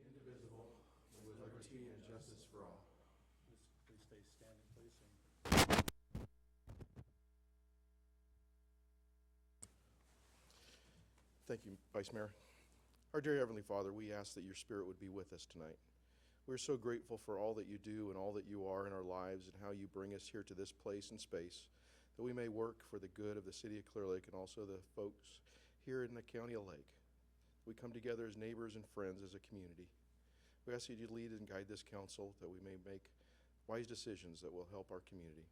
indivisible, with liberty and justice for all. Please stay standing, please. Thank you, Vice Mayor. Our dear Heavenly Father, we ask that your Spirit would be with us tonight. We're so grateful for all that you do and all that you are in our lives and how you bring us here to this place and space, that we may work for the good of the city of Clearlake and also the folks here in the county of Lake. We come together as neighbors and friends as a community. We ask that you lead and guide this council, that we may make wise decisions that will help our community.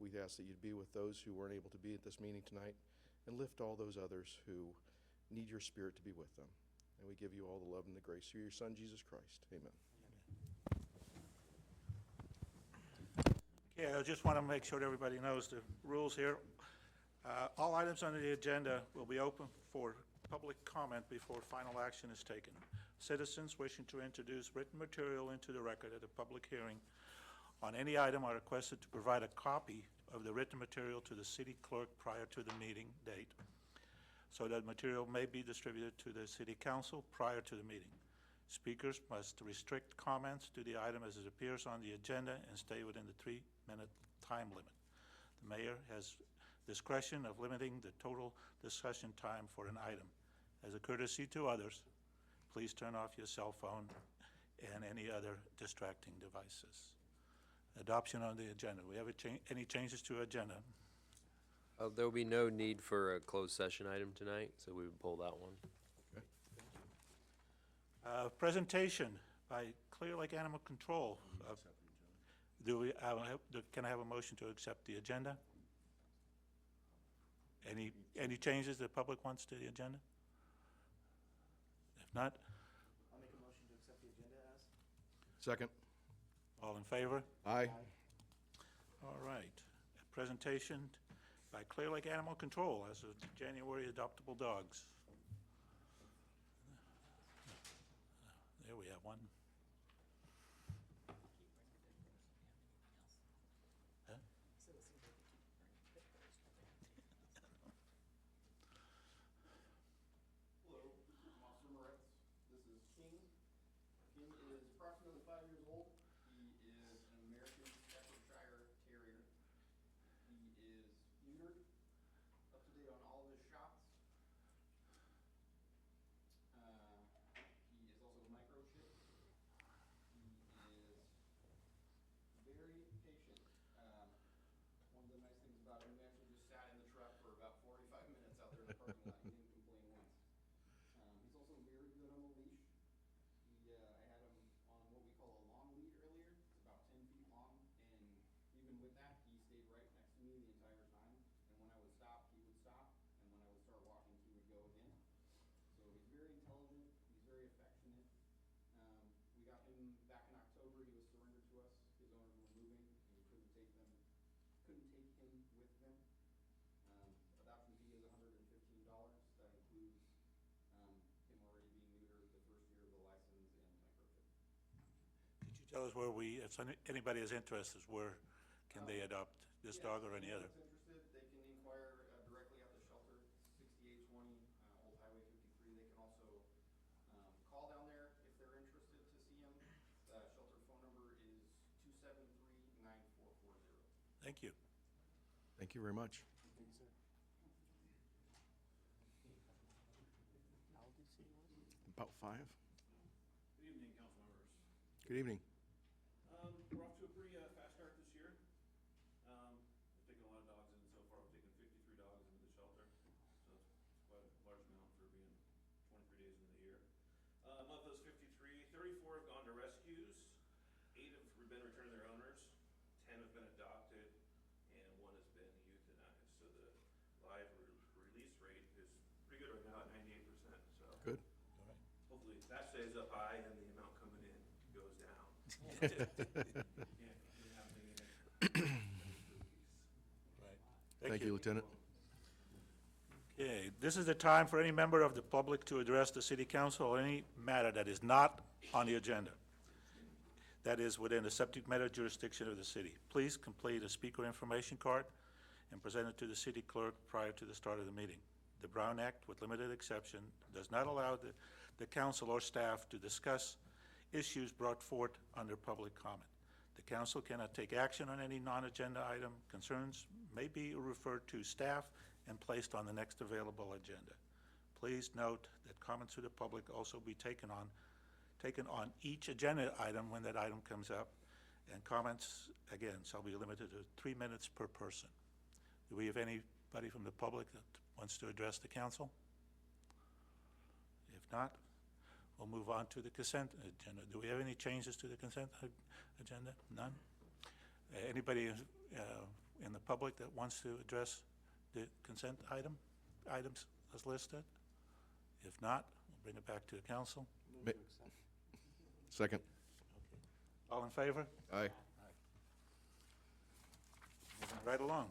We ask that you'd be with those who weren't able to be at this meeting tonight and lift all those others who need your Spirit to be with them. And we give you all the love and the grace through your Son, Jesus Christ. Amen. Okay, I just want to make sure that everybody knows the rules here. All items on the agenda will be open for public comment before final action is taken. Citizens wishing to introduce written material into the record at a public hearing on any item are requested to provide a copy of the written material to the city clerk prior to the meeting date, so that material may be distributed to the city council prior to the meeting. Speakers must restrict comments to the item as it appears on the agenda and stay within the 3-minute time limit. The mayor has discretion of limiting the total discussion time for an item. As a courtesy to others, please turn off your cell phone and any other distracting devices. Adoption on the agenda. We have any changes to agenda? There will be no need for a closed session item tonight, so we would pull that one. Presentation by Clearlake Animal Control. Can I have a motion to accept the agenda? Any changes the public wants to the agenda? If not, I'll make a motion to accept the agenda as. Second. all in favor? Aye. All right. A presentation by Clearlake Animal Control as of January adoptable dogs. There we have one. Huh? Hello, I'm Officer Moritz. This is King. King is approximately 5 years old. He is an American Staffordshire Terrier. He is neutered, up to date on all of his shots. He is also microchipped. He is very patient. One of the nice things about him, we actually just sat in the truck for about 45 minutes out there in the parking lot. He didn't complain once. He's also very good on the leash. I had him on what we call a long lead earlier. It's about 10 feet long, and even with that, he stayed right next to me the entire time. And when I would stop, he would stop, and when I would start walking, he would go again. So he's very intelligent. He's very affectionate. We got him back in October. He was surrendered to us. His owners were moving, and we couldn't take him with them. Adoption fee is $115. That includes him already being neutered, the first year of the license, and microchip. Could you tell us where if anybody is interested, where can they adopt this dog or any other? If interested, they can inquire directly at the shelter, 6820 Old Highway 53. They can also call down there if they're interested to see him. The shelter phone number is 273-9440. Thank you. Thank you very much. Thank you, sir. How old did you say he was? About 5. Good evening, council members. Good evening. We're off to a pretty fast start this year. We've taken a lot of dogs in so far. We've taken 53 dogs into the shelter, so it's quite a large amount for being 23 days into the year. Of those 53, 34 have gone to rescues, 8 have been returned to their owners, 10 have been adopted, and 1 has been euthanized. So the live release rate is pretty good right now at 98%. So Good. hopefully that stays up high and the amount coming in goes down. Right. Thank you, Lieutenant. Okay, this is the time for any member of the public to address the city council on any matter that is not on the agenda, that is within the subject matter jurisdiction of the city. Please complete a speaker information card and present it to the city clerk prior to the start of the meeting. The Brown Act, with limited exception, does not allow the the council or staff to discuss issues brought forth under public comment. The council cannot take action on any non-agenda item. Concerns may be referred to staff and placed on the next available agenda. Please note that comments to the public also be taken on each agenda item when that item comes up, and comments, again, shall be limited to 3 minutes per person. Do we have anybody from the public that wants to address the council? If not, we'll move on to the consent agenda. Do we have any changes to the consent agenda? None? Anybody in the public that wants to address the consent items as listed? If not, we'll bring it back to the council. Ma- Second. All in favor? Aye. Moving right along.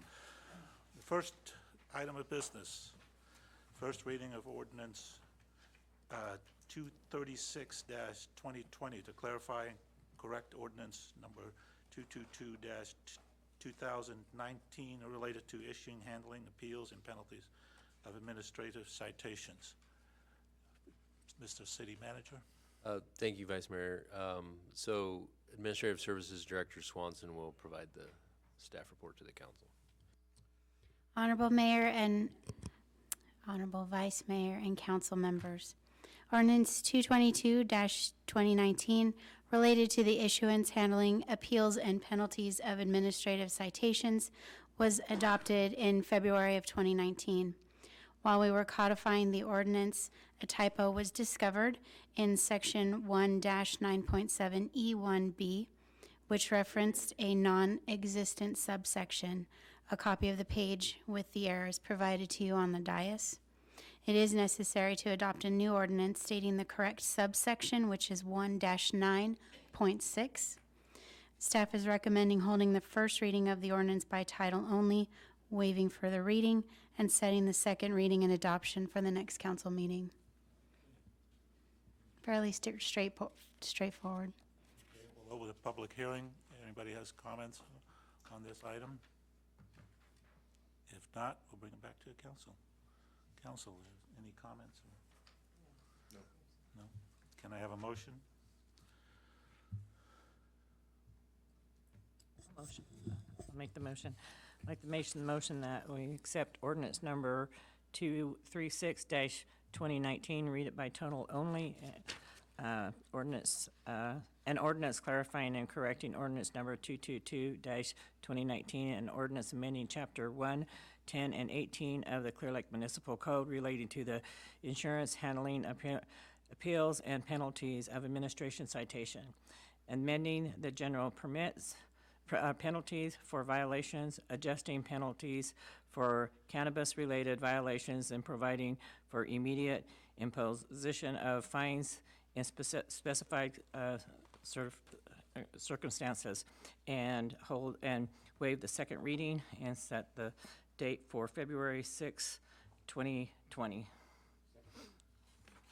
The first item of business, first reading of ordinance 236-2020 to clarify and correct ordinance number 222-2019 related to issuing, handling, appeals, and penalties of administrative citations. Mr. City Manager. Thank you, Vice Mayor. So Administrative Services Director Swanson will provide the staff report to the council. Honorable Mayor and Honorable Vice Mayor and council members. Ordinance 222-2019 related to the issuance, handling, appeals, and penalties of administrative citations was adopted in February of 2019. While we were codifying the ordinance, a typo was discovered in section 1-9.7E1B, which referenced a non-existent subsection. A copy of the page with the errors provided to you on the dais. It is necessary to adopt a new ordinance stating the correct subsection, which is 1-9.6. Staff is recommending holding the first reading of the ordinance by title only, waiving further reading, and setting the second reading and adoption for the next council meeting. Fairly straightforward. Okay, we'll open the public hearing. Anybody has comments on this item? If not, we'll bring it back to the council. Council, any comments? No. No? Can I have a motion? Motion. I'll make the motion. I'd like to make the motion that we accept ordinance number 236-2019, read it by title only. An ordinance clarifying and correcting ordinance number 222-2019, and ordinance amending chapter 1, 10, and 18 of the Clearlake Municipal Code relating to the insurance, handling, appeals, and penalties of administration citation, amending the general penalties for violations, adjusting penalties for cannabis-related violations, and providing for immediate imposition of fines in specified circumstances, and waive the second reading and set the date for February 6, 2020. Okay,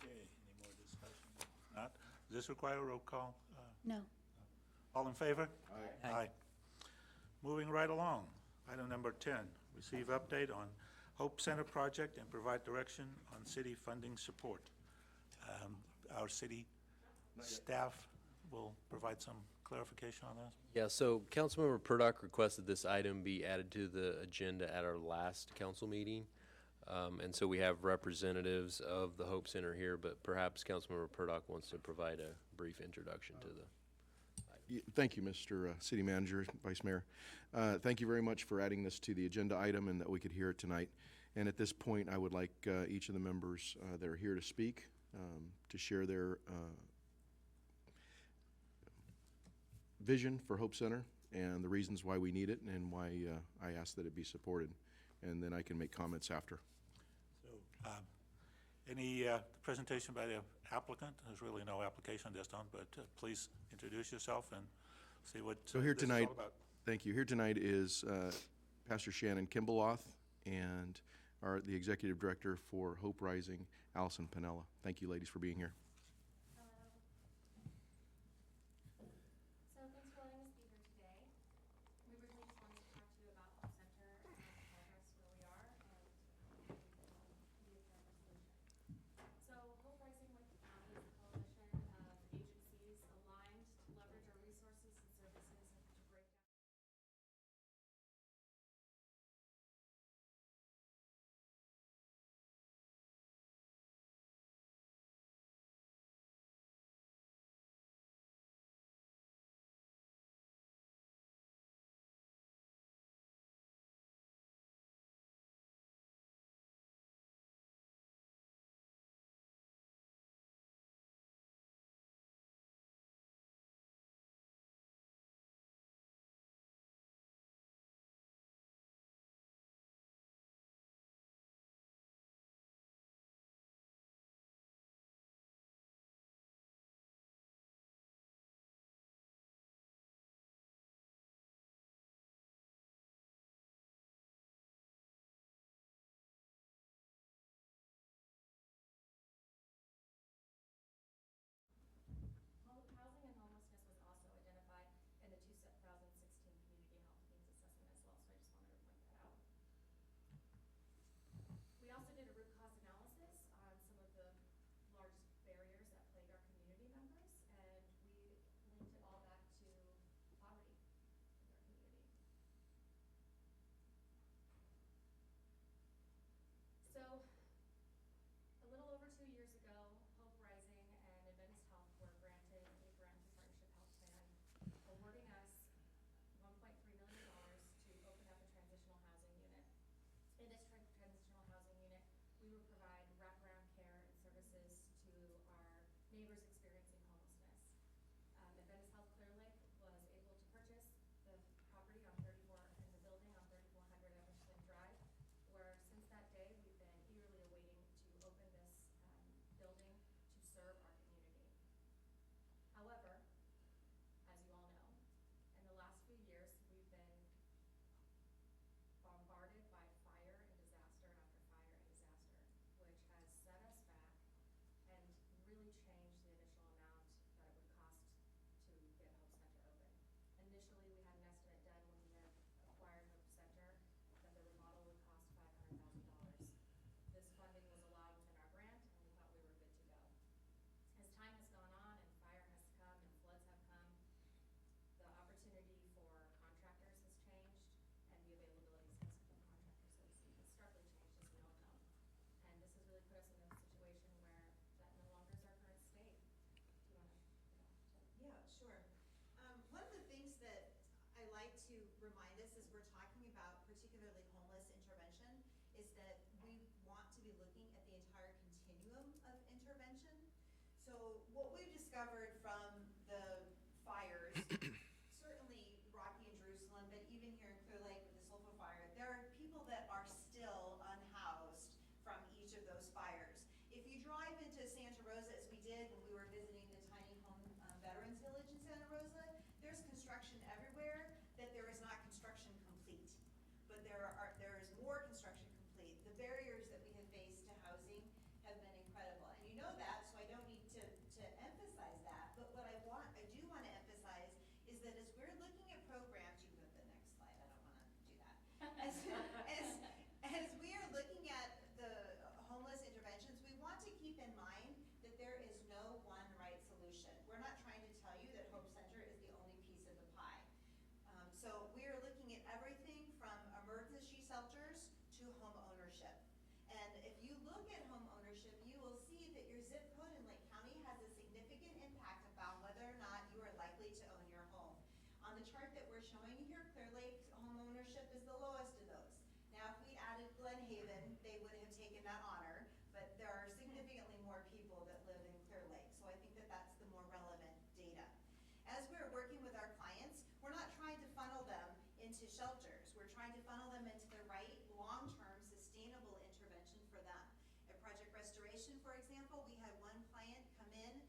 any more discussion? Not? Does this require a roll call? No. All in favor? Aye. Aye. Moving right along, item number 10, receive update on Hope Center project and provide direction on city funding support. Our city staff will provide some clarification on this. Yeah, so Councilmember Purdock requested this item be added to the agenda at our last council meeting. And so we have representatives of the Hope Center here, but perhaps Councilmember Purdock wants to provide a brief introduction to the. Thank you, Mr. City Manager, Vice Mayor. Thank you very much for adding this to the agenda item and that we could hear it tonight. And at this point, I would like each of the members that are here to speak to share their vision for Hope Center and the reasons why we need it and why I ask that it be supported. And then I can make comments after. So, any presentation by the applicant? There's really no application this time, but please introduce yourself and see what So here this is tonight, all about. thank you. Here tonight is Pastor Shannon Kimbaloth and the Executive Director for Hope Rising, Allison Pinella. Thank you, ladies, for being here. So thanks for letting us be here today. We really just wanted to talk to you about Hope Center and the progress where we are and maybe be a better solution. So Hope Rising was founded as we're talking about particularly homeless intervention is that we want to be looking at the entire continuum of intervention. So what we've discovered from the fires, certainly Rocky and Jerusalem, but even here in Clear Lake with the sulfur fire, there are people that are still unhoused from each of those fires. If you drive into Santa Rosa, as we did when we were visiting the tiny home veterans village in Santa Rosa, there's construction everywhere, that there is not construction complete. But there is more construction complete. The barriers that we have faced to housing have been incredible. And you know that, so I don't need to emphasize that. But what I do want to emphasize is that as we're looking at programs, you can go to the next slide, I don't want to do that. As we are looking at the homeless interventions, we want to keep in mind that there is no one right solution. We're not trying to tell you that Hope Center is the only piece of the pie. So we are looking at everything from emergency shelters to home ownership. And if you look at home ownership, you will see that your zip code in Lake County has a significant impact about whether or not you are likely to own your home. On the chart that we're showing you here, Clear Lake home ownership is the lowest of those. Now, if we added Glen Haven, they would have taken that honor, but there are significantly more people that live in Clear Lake. So I think that that's the more relevant data. As we're working with our clients, we're not trying to funnel them into shelters. We're trying to funnel them into the right long-term sustainable intervention for them. At Project Restoration, for example, we had one client come in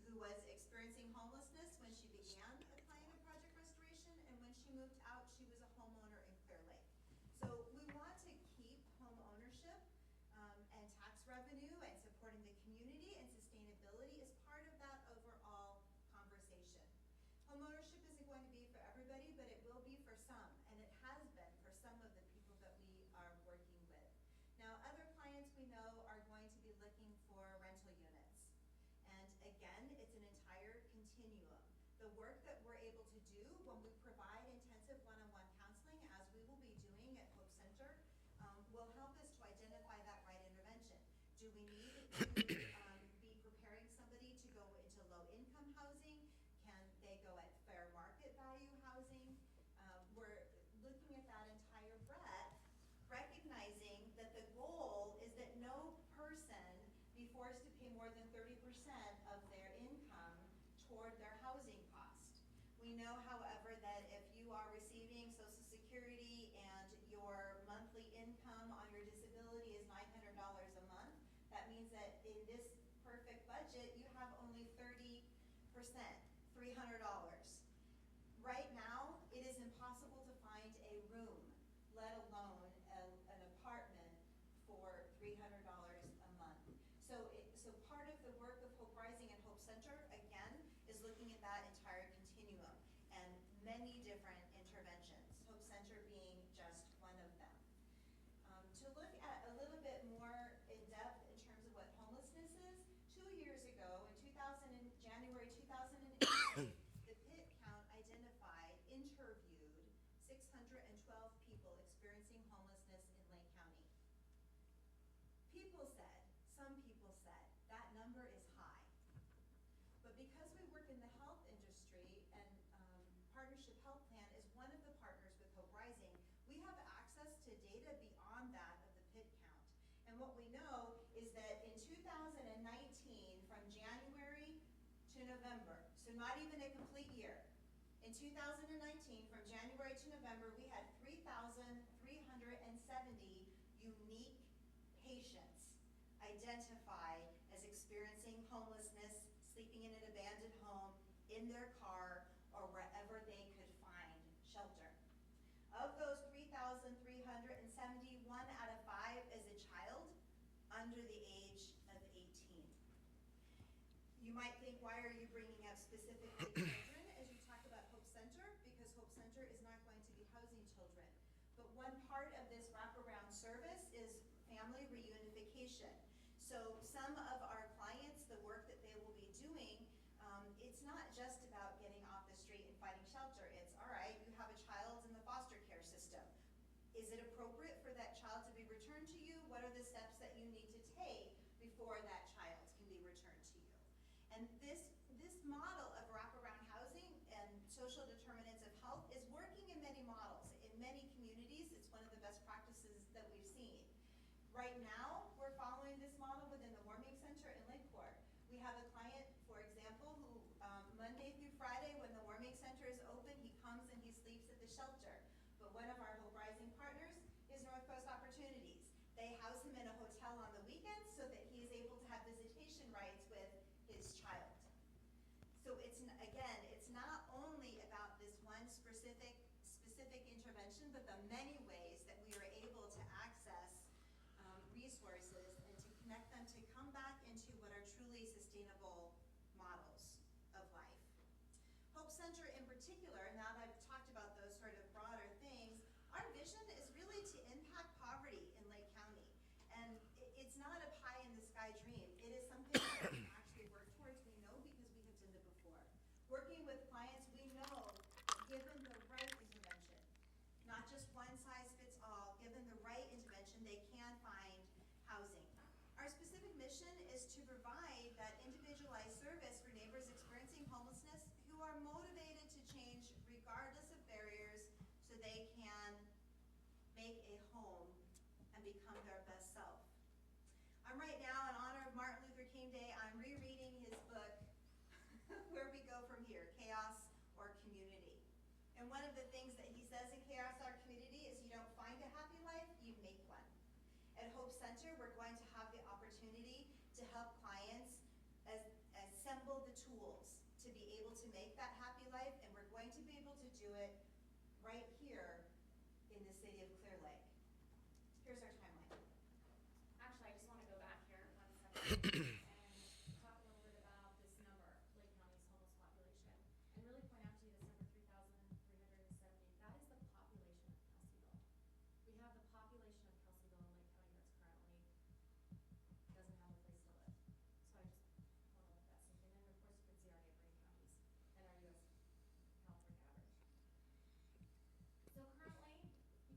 who was experiencing homelessness when she began applying at Project Restoration, and when she moved out, she was a homeowner in Clear Lake. So we want to keep home ownership and tax revenue and supporting the community and sustainability as part of that overall conversation. Homeownership isn't going to be for everybody, but it will be for some, and it has been for some of the people that we are working with. Now, other clients we know are going to be looking for rental units. And again, it's an entire continuum. The work that we're able to do when we provide intensive one-on-one counseling, as we will be doing at Hope Center, will help us to identify that right intervention. Do we need to be preparing somebody to go into low-income housing? Can they go at fair market value housing? We're looking at that entire breadth, recognizing that the goal is that no person be forced to pay more than 30% of their income toward their housing cost. We know, however, that if you are receiving Social Security and your monthly income on your disability is $900 a month, that means that in this perfect budget, you have only 30%, $300. Right now, it is impossible to find a room, let alone an apartment, for $300 a month. So part of the work of Hope Rising and Hope Center, again, is looking at that entire continuum and many different interventions, Hope Center being just one of them. To look at a little bit more in depth in terms of what homelessness is, 2 years ago, in January 2008, the PIT count interviewed 612 people experiencing homelessness in Lake County. Some people said, that number is high. But because we work in the health industry and Partnership Health Plan is one of the partners with Hope Rising, we have access to data beyond that of the PIT count. And what we know is that in 2019, from January to November, so not even a complete year, in 2019, from January to November, we had 3,370 unique patients identified as experiencing homelessness, sleeping in an abandoned home, in their car, or wherever they could find shelter. Of those 3,370, 1 out of 5 is a child under the age of 18. You might think, why are you bringing up specifically children as you talk about Hope Center? Because Hope Center is not going to be housing children. But one part of this wraparound service is family reunification. So some of our clients, the work that they will be doing, it's not just about getting off the street and finding shelter. It's, all right, you have a child in the foster care system. Is it appropriate for that child to be returned to you? What are the steps that you need to take before that child can be returned to you? And this model of wraparound housing and social determinants of health is working in many Right now, we're following this model within the warming center in Lakeport. We have a client, for example, who Monday through Friday, when the warming center is open, he comes and he sleeps at the shelter. But one of our Hope Rising partners is North Coast Opportunities. They house him in a hotel on the weekends so that he is able to have visitation rights with his child. So again, it's not only about this one specific intervention, but the many ways that we are able to access resources and to connect them to come back into what are truly sustainable models of life. Hope Center in particular, now that I've talked about those sort of broader things, our vision is really to impact poverty in Lake County. And it's not a pie in the sky dream. It is something that we actually work towards. We know because we have done it before. Working with clients, we know that given the right intervention, not just one size fits all, given the right intervention, they can find housing. Our specific mission is to provide that individualized service for neighbors experiencing homelessness who are motivated to change regardless of barriers so they can make a home and become their best self. I'm right now, in honor of Martin Luther King Day, I'm rereading his book, Where We Go From Here, Chaos or Community. And one of the things that he says in Chaos or Community is you don't find a happy life, you make one. At Hope Center, we're going to have the opportunity to help clients assemble the tools to be able to make that happy life, and we're going to be able to do it right here in the city of Clearlake. Here's our timeline. Actually, I just want to go back here 1 second and talk a little bit about this number, Lake County's homeless population, and really point out to you this number 3,370. That is the population of Kelseyville. We have the population of Kelseyville in Lake County that's currently doesn't have a place to live. So I just want to let that sink in. And of course, you can see our neighboring counties and our U.S. California average. So currently,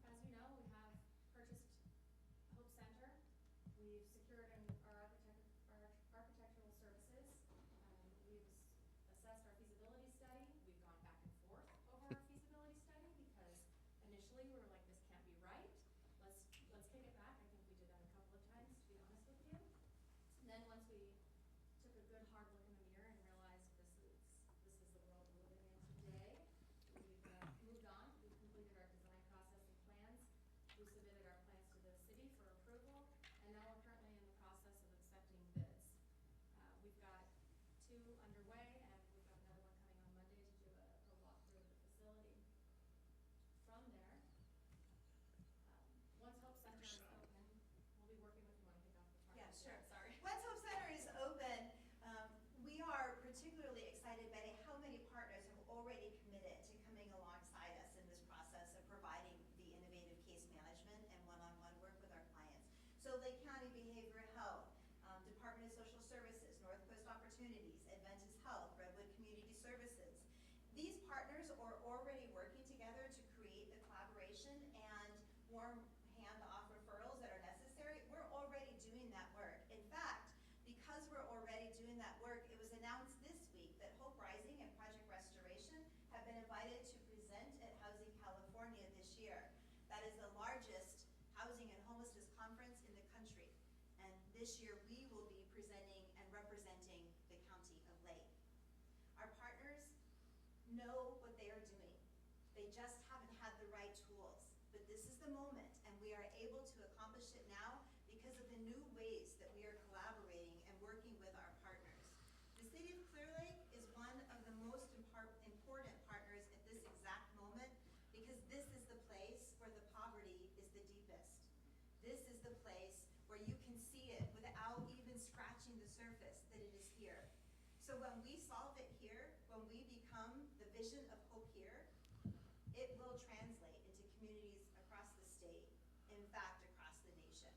as you know, we have purchased Hope Center. We've secured our architectural services. We've assessed our feasibility study. We've gone back and forth over our feasibility study because initially we were like, this can't be right. Let's kick it back. I think we did that a couple of times, to be honest with you. And then once we took a good hard look in the mirror and realized this is the world we're living in today, we've moved on. We've completed our design process and plans. We submitted our plans to the city for approval, and now we're currently in the process of accepting bids. We've got 2 underway, and we've got another one coming on Monday to do a walkthrough of the facility. From there, once Hope Center is open, we'll be working with you. Want to kick off the part? Yeah, sure. Sorry. Once Hope Center is open, we are particularly excited by how many partners have already committed to coming alongside us in this process of providing the innovative case management and one-on-one work with our clients. So Lake County Behavioral Health, Department of Social Services, North Coast Opportunities, Adventist Health, Redwood Community Services. These partners are already working together to create the collaboration and warm hand-off referrals that are necessary. We're already doing that work. In fact, because we're already doing that work, it was announced this week that Hope Rising and Project Restoration have been invited to present at Housing California this year. That is the largest housing and homelessness conference in the country. And this year we will be presenting and representing the county of Lake. Our partners know what they are doing. They just haven't had the right tools. But this is the moment, and we are able to accomplish it now because of the new ways that we are collaborating and working with our partners. The city of Clearlake is one of the most important partners at this exact moment because this is the place where the poverty is the deepest. This is the place where you can see it without even scratching the surface that it is here. So when we solve it here, when we become the vision of hope here, it will translate into communities across the state, in fact, across the nation.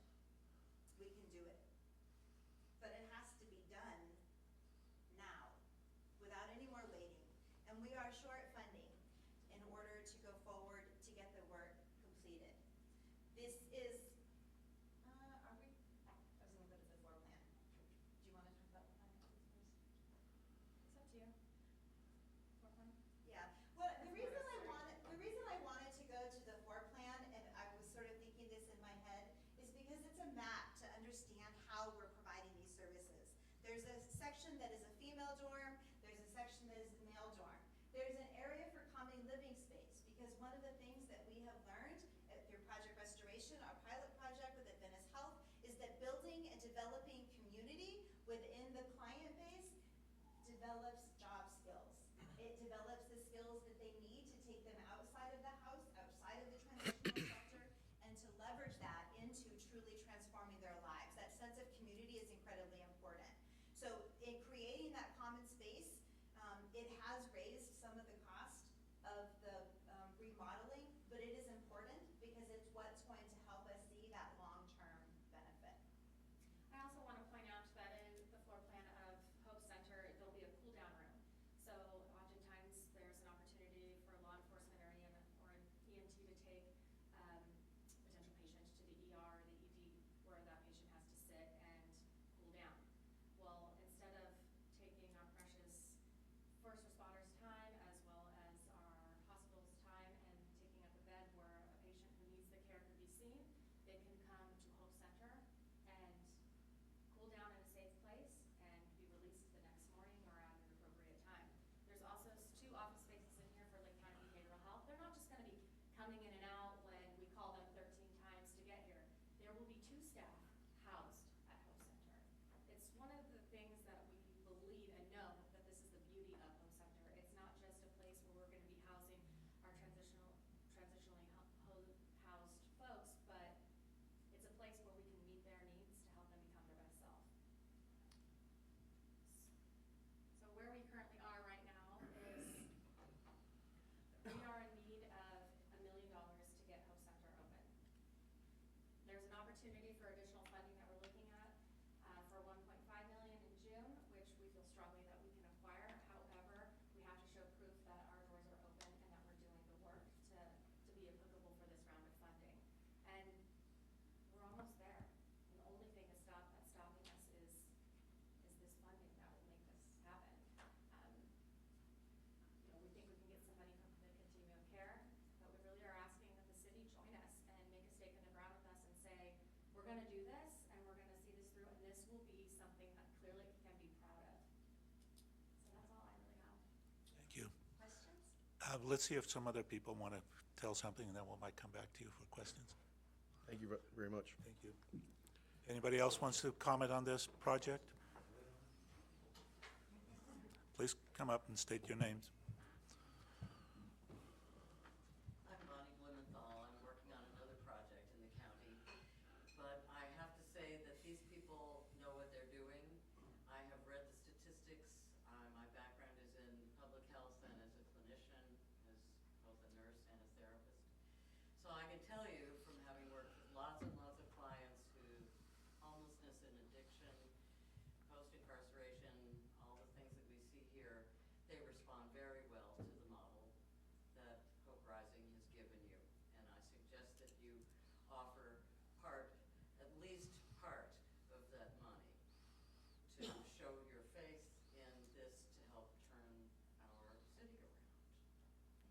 We can do it. But it has to be done now, without any more waiting. And we are short funding in order to go forward to get the work completed. This is, are we? I was going to put it as a floor plan. Do you want to talk about the finances first? It's up to you. Floor plan? Yeah. Well, the reason I wanted to go to the floor plan, and I was sort of thinking this in my head, is because it's a map section that is a female dorm, there's a section that is the male dorm. There's an area for common living space, because one of the things that we have learned through Project Restoration, our pilot project with Adventist Health, is that building and developing community within the client base develops job skills. It develops the skills that they need to take them outside of the house, outside of the transitional sector, and to leverage that into truly transforming their lives. That sense of community is incredibly important. So in creating that common space, it has raised some of the cost of the remodeling, but it is important because it's what's going to help us see that long-term benefit. I also want to point out that in the floor plan of Hope Center, there'll be a cool-down room. So oftentimes, there's an opportunity for law enforcement or an EMT to take potential patients to the ER or the ED, where that patient has to sit and cool down. Well, instead of taking our precious first responders' time as well as our hospital's time and taking up a bed where a patient who needs the care could be seen, they can come to Hope Center and cool down in a safe place and be released the next morning or at an appropriate time. There's also 2 office spaces in here for Lake County Behavioral Health. They're not just going to be coming in and out when we call them 13 times to get here. There will be 2 staff housed at Hope Center. It's one of the things that we believe and know that this is the beauty of Hope Center. It's not just a place where we're going to be housing our transitionally housed folks, but it's a place where we can meet their needs to help them become their best self. So where we currently are right now is we are in need of $1 million to get Hope Center open. There's an opportunity for additional funding that we're looking at for $1.5 million in June, which we feel strongly that we can acquire. However, we have to show proof that our doors are open and that we're doing the work to be applicable for this round of funding. And we're almost there. And the only thing that's stopping us is this funding that will make this happen. We think we can get some money from the continuum of care, but we really are asking that the city join us and make a stake in the ground with us and say, we're going to do this and we're going to see this through, and this will be something that Clearlake can be proud of. So that's all I really have. Thank you. Questions? Let's see if some other people want to tell something, and then we might come back to you for questions. Thank you very much. Thank you. Anybody else wants to comment on this project? Please come up and state your names. I'm Bonnie Blumenthal. I'm working on another project in the county. But I have to say that these people know what they're doing. I have read the statistics. My background is in public health and as a clinician, as both a nurse and a therapist. So I can tell you from having worked with lots and lots of clients who homelessness and addiction, post-incarceration, all the things that we see here, they respond very well to the model that Hope Rising has given you. And I suggest that you offer at least part of that money to show your faith in this to help turn our city around.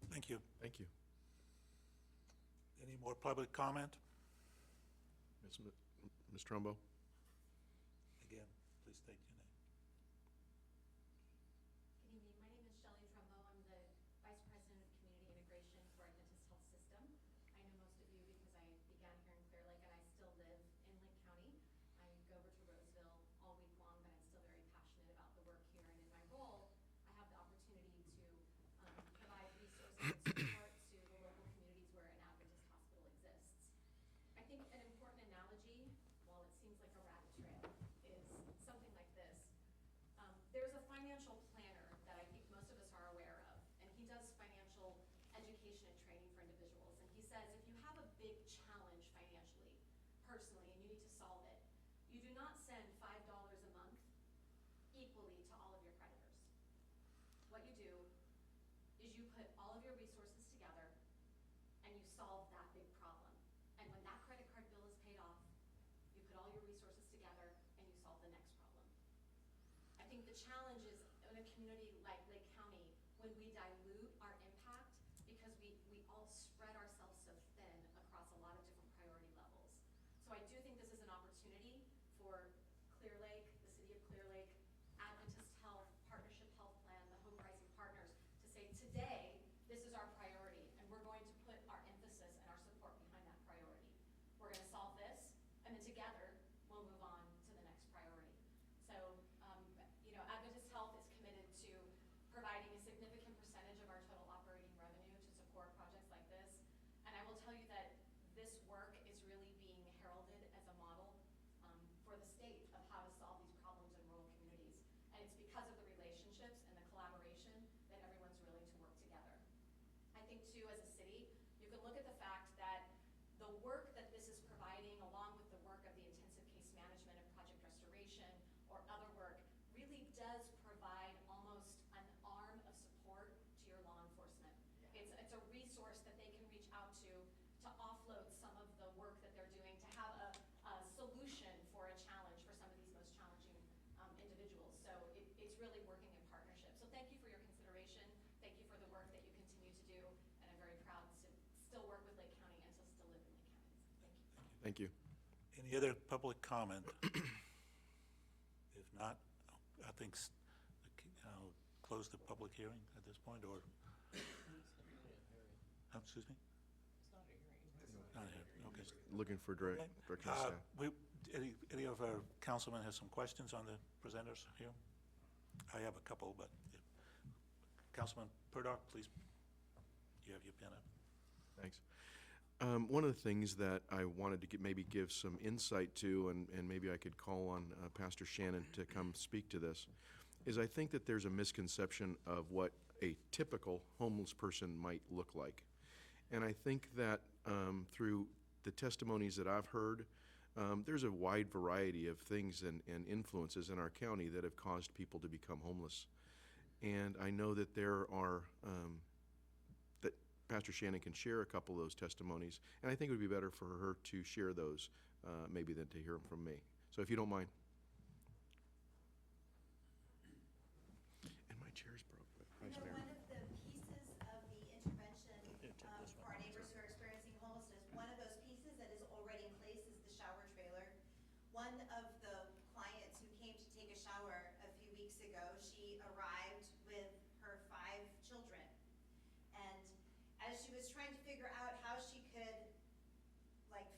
Thank you. Thank you. Any more public comment? Ms. Trumbo? Again, please state your name. Good evening. My name is Shelley Trumbo. I'm the Vice President of Community Integration for Adventist Health System. I know most of you because I began here in Clearlake and I still live in Lake County. I go over to Roseville all week long, but I'm still very passionate about the work here. And in my role, I have the opportunity to provide resources and support to the local communities where an Adventist hospital exists. I think an important analogy, while it seems like a rabbit trail, is something like this. There's a financial planner that I think most of us are aware of, and he does financial education and training for individuals. And he says if you have a big challenge financially, personally, and you need to solve it, you do not send $5 a month equally to all of your creditors. What you do is you put all of your resources together and you solve that big problem. And when that credit card bill is paid off, you put all your resources together and you solve the next problem. I think the challenge is in a community like Lake County, when we dilute our impact because we all spread ourselves so thin across a lot of different priority levels. So I do think this is an opportunity for Clearlake, the city of Clearlake, Adventist really working in partnership. So thank you for your consideration. Thank you for the work that you continue to do, and I'm very proud to still work with Lake County and to still live in Lake County. So thank you. Thank you. Any other public comment? If not, I think I'll close the public hearing at this point, or? Excuse me? Not a hearing, okay. Looking for direction of staff. Any of our councilmen have some questions on the presenters here? I have a couple, but Councilman Purdock, please, you have your pen up. Thanks. One of the things that I wanted to maybe give some insight to, and maybe I could call on Pastor Shannon to come speak to this, is I think that there's a misconception of what a typical homeless person might look like. And I think that through the testimonies that I've heard, there's a wide variety of things and influences in our county that have caused people to become homeless. And I know that there are, that Pastor Shannon can share a couple of those testimonies, and I think it would be better for her to share those maybe than to hear them from me. So if you don't mind. And my chair's broke. Vice Mayor. One of the pieces of the intervention for our neighbors who are experiencing homelessness, one of those pieces that is already in place is the shower trailer. One of the clients who came to take a shower a few weeks ago, she arrived with her 5 children. And as she was trying to figure out how she could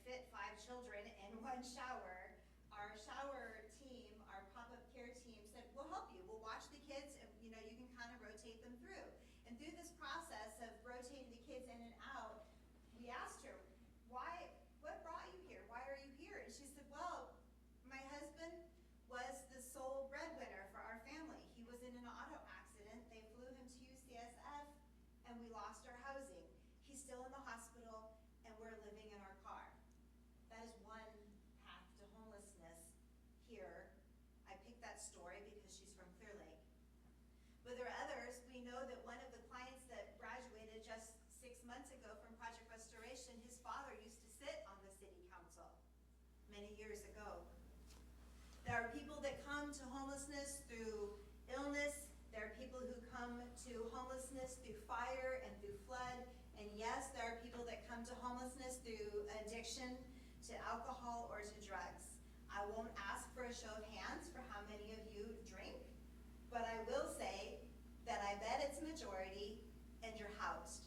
fit 5 children in one shower, our shower team, our pop-up care team said, we'll help you. We'll watch the kids and you can kind of rotate them through. And through this process of rotating the kids in and out, we asked her, what brought you here? Why are you here? And she said, well, my husband was the sole breadwinner for our family. He was in an auto accident. They flew him to UCSF and we lost our housing. He's still in the hospital and we're living in our car. That is one path to homelessness here. I picked that story because she's from Clearlake. But there are others. We know that one of the clients that graduated just 6 months ago from Project Restoration, his father used to sit on the city council many years ago. There are people that come to homelessness through illness. There are people who come to homelessness through fire and through flood. And yes, there are people that come to homelessness through addiction to alcohol or to drugs. I won't ask for a show of hands for how many of you drink, but I will say that I bet it's majority and you're housed.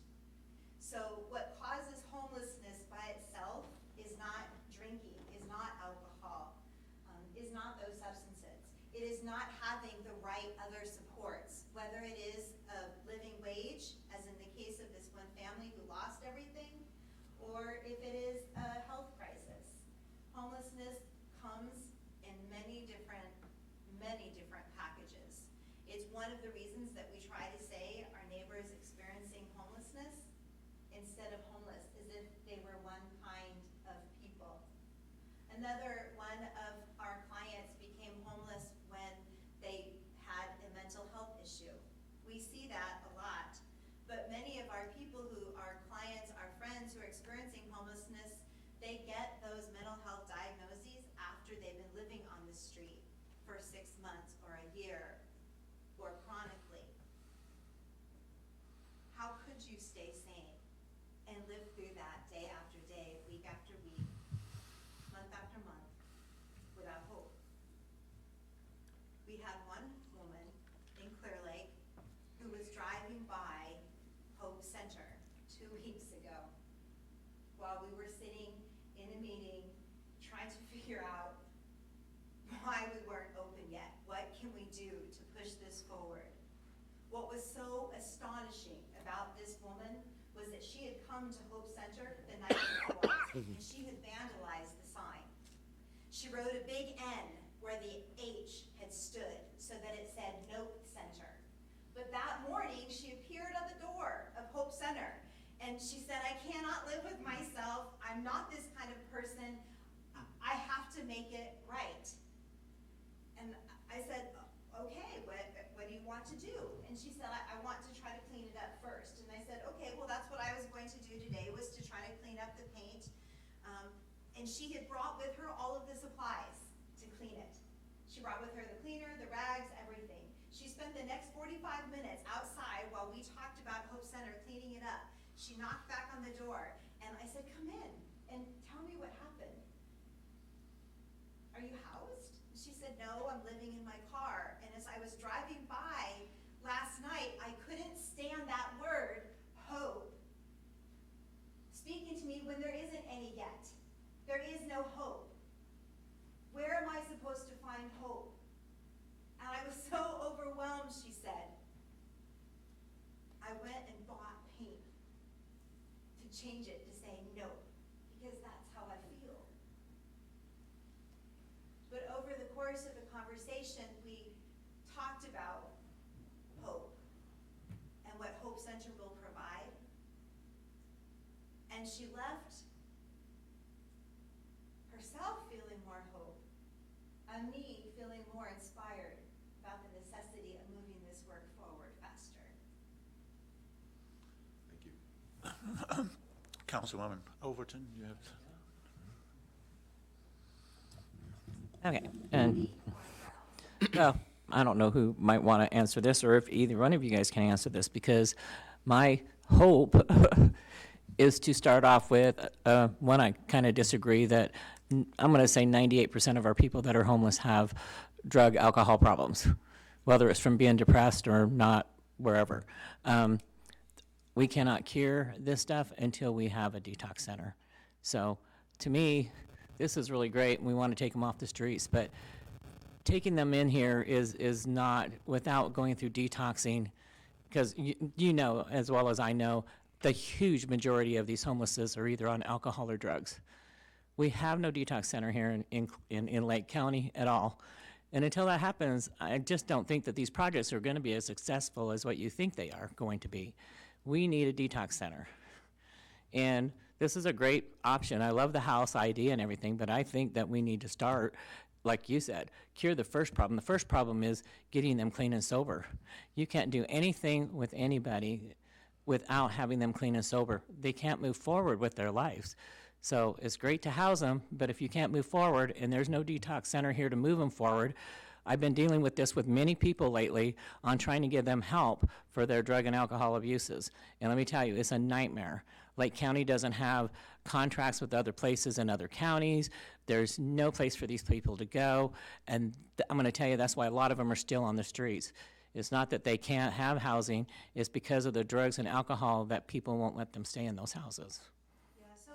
So what causes homelessness by itself is not drinking, is not alcohol, is not those substances. It is not having the right other supports, whether it is a living wage, as in the case of this one family who lost everything, or if it is a health crisis. Homelessness comes in many different packages. It's one of the reasons that we try to say our neighbor is experiencing homelessness instead of homeless, as if they were one kind of people. Another one of our clients became homeless when they had a mental health issue. We see that a lot, but many of our people who are clients, our friends who are experiencing homelessness, they get those mental health diagnoses after they've been living on the street for 6 months or a year, or chronically. How could you stay sane and live through that day after day, week after week, month after month, without hope? We had one woman in Clearlake who was driving by Hope Center 2 weeks ago while we were sitting in a meeting trying to figure out why we weren't open yet. What can we do to push this forward? What was so astonishing about this woman was that she had come to Hope Center the night before and she had vandalized the sign. She wrote a big N where the H had stood so that it said Nope Center. But that morning she appeared at the door of Hope Center and she said, I cannot live with myself. I'm not this kind of person. I have to make it right. And I said, okay, what do you want to do? And she said, I want to try to clean it up first. And I said, okay, well that's what I was going to do today, was to try to clean up the paint. And she had brought with her all of the supplies to clean it. She brought with her the cleaner, the rags, everything. She spent the next 45 minutes outside while we talked about Hope Center cleaning it up. She knocked back on the door, and I said, come in and tell me what happened. Are you housed? She said, no, I'm living in my car. And as I was driving by last night, I couldn't stand that word, hope, speaking to me when there isn't any yet. There is no hope. Where am I supposed to find hope? And I was so overwhelmed, she said. I went and bought paint to change it to say no, because that's how I feel. But over the course of the conversation, we talked about hope and what Hope Center will provide. And she left herself feeling more hope, and me feeling more inspired about the necessity of moving this work forward faster. Thank you. Councilwoman Overton, you have. Okay, and, well, I don't know who might want to answer this, or if either one of you guys can answer this, because my hope is to start off with, one, I kind of disagree that, I'm going to say 98% of our people that are homeless have drug, alcohol problems, whether it's from being depressed or not, wherever. We cannot cure this stuff until we have a detox center. So, to me, this is really great, and we want to take them off the streets, but taking them in here is not without going through detoxing, because you know as well as I know, the huge majority of these homelesses are either on alcohol or drugs. We have no detox center here in Lake County at all. And until that happens, I just don't think that these projects are going to be as successful as what you think they are going to be. We need a detox center. And this is a great option. I love the house idea and everything, but I think that we need to start, like you said, cure the first problem. The first problem is getting them clean and sober. You can't do anything with anybody without having them clean and sober. They can't move forward with their lives. So it's great to house them, but if you can't move forward and there's no detox center here to move them forward, I've been dealing with this with many people lately on trying to give them help for their drug and alcohol abuses. And let me tell you, it's a nightmare. Lake County doesn't have contracts with other places in other counties. There's no place for these people to go. And I'm going to tell you, that's why a lot of them are still on the streets. It's not that they can't have housing, it's because of the drugs and alcohol that people won't let them stay in those houses. Yeah, so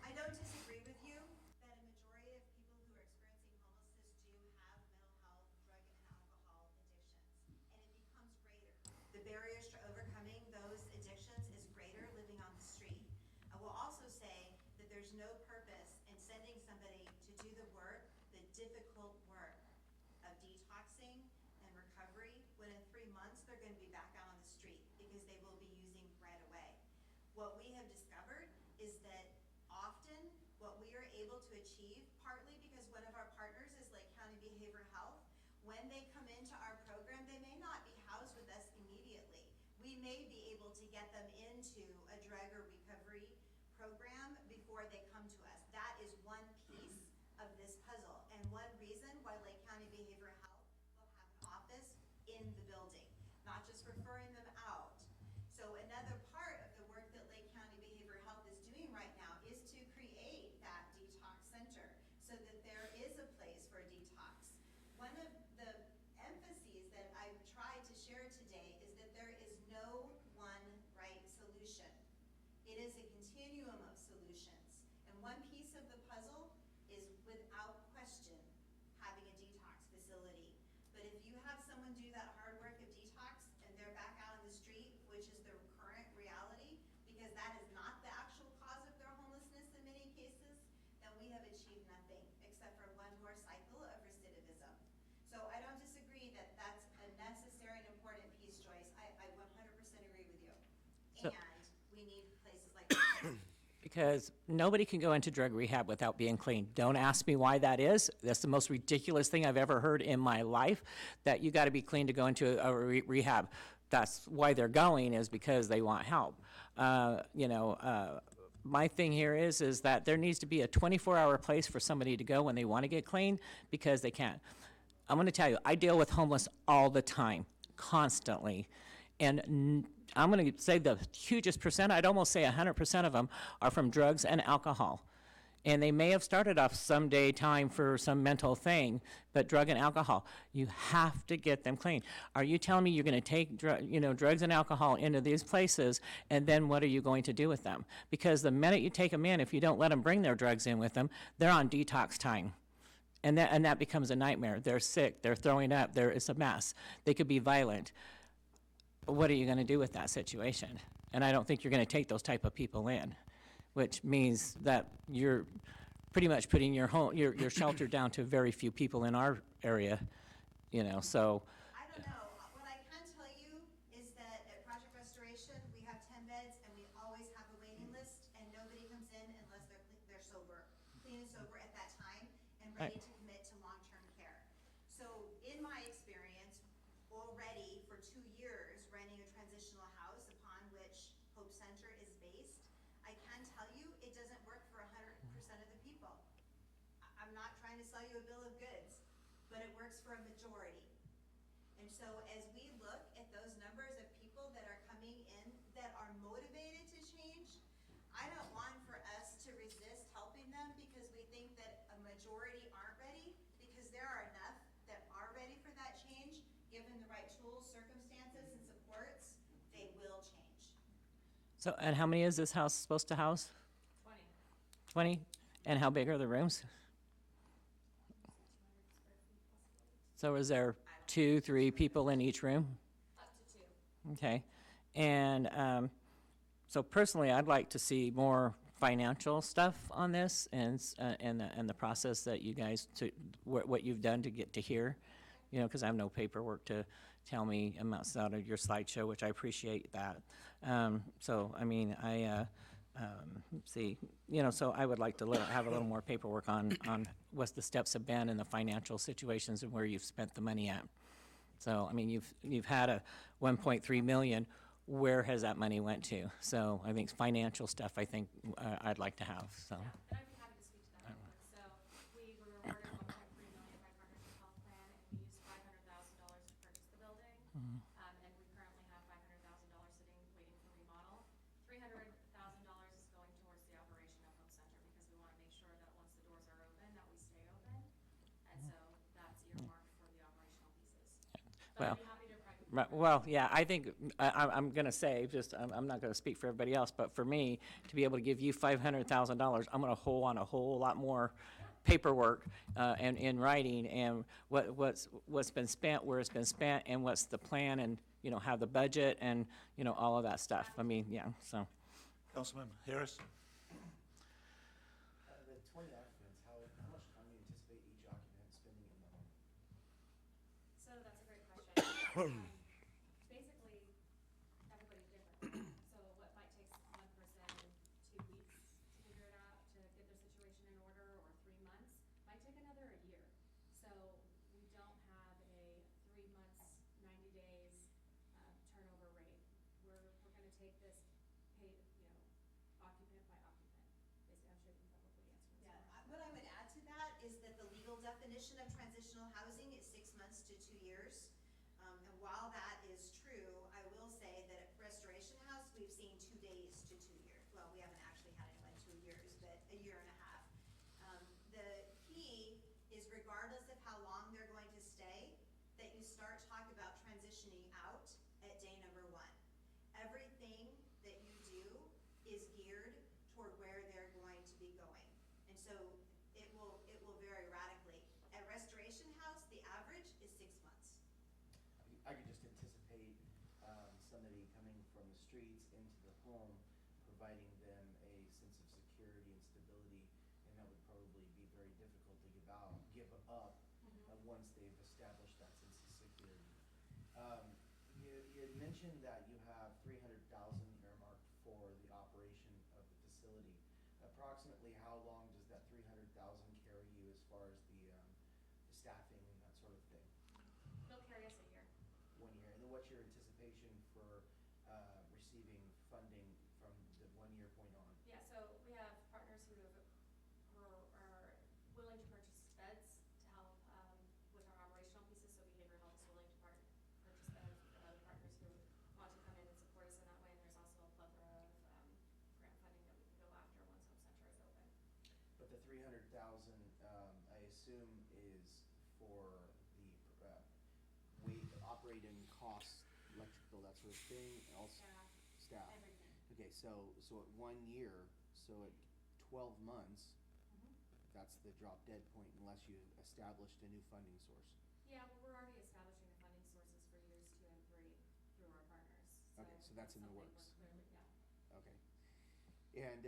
I don't disagree with you that a majority of people who are experiencing homelessness do have mental health, drug, and alcohol addictions, and it becomes greater. The barriers to overcoming those addictions is greater living on the street. I will also say that there's no purpose in sending somebody to do the work, the difficult work of detoxing and recovery, when in 3 months they're going to be back out on the street because they will be using right away. What we have discovered is that often what we are able to achieve, partly because one of our partners is Lake County Behavioral Health, when they come into our program, they may not be housed with us immediately. We may be able to get them into a drug or recovery program before they come to us. That is one piece of this puzzle, and one reason why Lake County Behavioral Health will have an office in the building, not just referring them out. So another part of the work that Lake County Behavioral Health is doing right now is to create that detox center so that there is a place for detox. One of the emphases that I've tried to share today is that there is no one right solution. It is a continuum of solutions. And one piece of the puzzle is, without question, having a detox facility. But if you have someone do that hard work of detox and they're back out on the street, which is their current reality, because that is not the actual cause of their homelessness in many cases, then we have achieved nothing except for one more cycle of recidivism. So I don't disagree that that's a necessary and important piece, Joyce. I 100% agree with you. So- And we need places like that. Because nobody can go into drug rehab without being clean. Don't ask me why that is. That's the most ridiculous thing I've ever heard in my life, that you got to be clean to go into a rehab. That's why they're going, is because they want help. My thing here is that there needs to be a 24-hour place for somebody to go when they want to get clean, because they can't. I'm going to tell you, I deal with homeless all the time. constantly. And I'm going to say the hugest percent, I'd almost say 100% of them, are from drugs and alcohol. And they may have started off some daytime for some mental thing, but drug and alcohol, you have to get them clean. Are you telling me you're going to take drugs and alcohol into these places, and then what are you going to do with them? Because the minute you take them in, if you don't let them bring their drugs in with them, they're on detox time. And that becomes a nightmare. They're sick, they're throwing up, it's a mess. They could be violent. What are you going to do with that situation? And I don't think you're going to take those type of people in, which means that you're pretty much putting your shelter down to very few people in our area, so. I don't know. What I can tell you is that at Project Restoration, we have 10 beds and we always have a waiting list, and nobody comes in unless they're sober, clean and sober at that time and ready to commit to long-term care. So in my experience, already for 2 years renting a transitional house upon which Hope Center is based, I can tell you it doesn't work for 100% of the people. I'm not trying to sell you a bill of goods, but it works for a majority. And so as we look at those numbers of people that are coming in that are motivated to change, I don't want for us to resist helping them because we think that a majority aren't ready, because there are enough that are ready for that change. Given the right tools, circumstances, and supports, they will change. So, and how many is this house supposed to house? 20. 20? And how big are the rooms? So is there 2, 3 people in each room? Up to 2. Okay. And so personally, I'd like to see more financial stuff on this and the process that you guys, what you've done to get to here, because I have no paperwork to tell me amounts out of your slideshow, which I appreciate that. So, I mean, see, so I would like to have a little more paperwork on what the steps have been and the financial situations and where you've spent the money at. So, I mean, you've had a 1.3 million. Where has that money went to? So, I think financial stuff, I'd like to have, so. And I'd be happy to speak to that real quick. So we were awarded 1.3 million by Partnership Health Plan, and we used $500,000 to purchase the building. And we currently have $500,000 sitting, waiting for remodel. $300,000 is going towards the operation of Hope Center because we want to make sure that once the doors are open, that we stay open. And so that's earmarked for the operational pieces. But Well, I'd be happy to provide. Right, well, yeah, I think, I'm going to say, I'm not going to speak for everybody else, but for me, to be able to give you $500,000, I'm going to hold on a whole lot more paperwork and in writing, and what's been spent, where it's been spent, and what's the plan, and, how the budget, and, all of that stuff. I mean, yeah, so. Councilman Harris? The 20 occupants, how much time do you anticipate each occupant spending in the home? So that's a great question. Basically, everybody's different. So what might take one person 2 weeks to figure it out, to get their situation in order, or 3 months, might take another a year. So we don't have a 3 months, 90 days turnover rate. We're going to take this occupant by occupant. Basically, I'm sure you can probably answer this. Yeah, what I would add to that is that the legal definition of transitional housing is 6 months to 2 years. And while that is true, I will say that at Restoration House, we've seen 2 days to 2 years. Well, we haven't actually had anyone 2 years, but a year and a half. The key is regardless of how long they're going to stay, that you start talk about transitioning out at day number 1. Everything that you do is geared toward where they're going to be going. And so it will vary radically. At Restoration House, the average is 6 months. I could just anticipate somebody coming from the streets into the home, providing them a sense of security and stability, and that would probably be very difficult to give up once they've established that sense of security. You had mentioned that you have $300,000 earmarked for the operation of the facility. Approximately how long does that $300,000 carry you as far as the staffing and that sort of thing? They'll carry us a year. 1 year. And then what's your anticipation for receiving funding from the 1 year point on? Yeah, so we have partners who are willing to purchase beds to help with our operational pieces. So behavioral health is willing to purchase beds. assume is for the, operating costs, electrical, that sort of thing, else, staff. Everything. Okay, so at 1 year, so at 12 months, that's the drop dead point unless you established a new funding source. Yeah, well, we're already establishing the funding sources for years 2 and 3 through our partners. Okay, so that's in the something works. we're clearly, yeah. Okay. And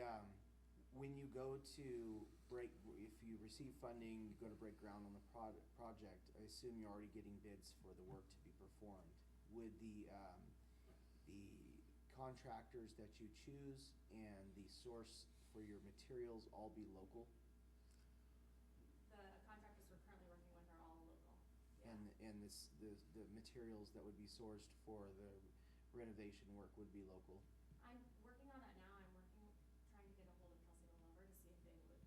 when you go to if you receive funding, you go to break ground on the project, I assume you're already getting bids for the work to be performed. Would the contractors that you choose and the source for your materials all be local? The contractors we're currently working with are all local. Yeah. And the materials that would be sourced for the renovation work would be local? I'm working on that now. I'm trying to get a hold of Kelsey Lover to see if they would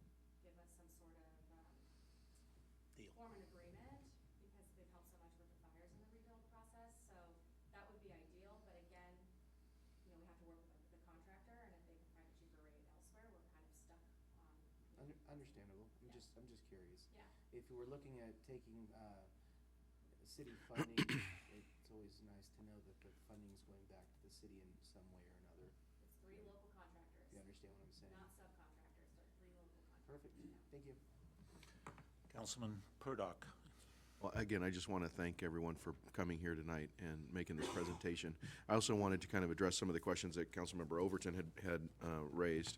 give us some sort of Deal. form an agreement, because they've helped so much with the fires in the rebuild process. So that would be ideal, but again, we have to work with the contractor, and if they can find a cheaper rate elsewhere, we're kind of stuck on. Understandable. Yeah. I'm just curious. Yeah. If you were looking at taking city funding, it's always nice to know that the funding's going back to the city in some way or another. It's 3 local contractors. You understand what I'm saying? Not subcontractors, but 3 local contractors. Perfect. Yeah. Thank you. Councilman Purdock. Well, again, I just want to thank everyone for coming here tonight and making this presentation. I also wanted to kind of address some of the questions that Councilmember Overton had raised.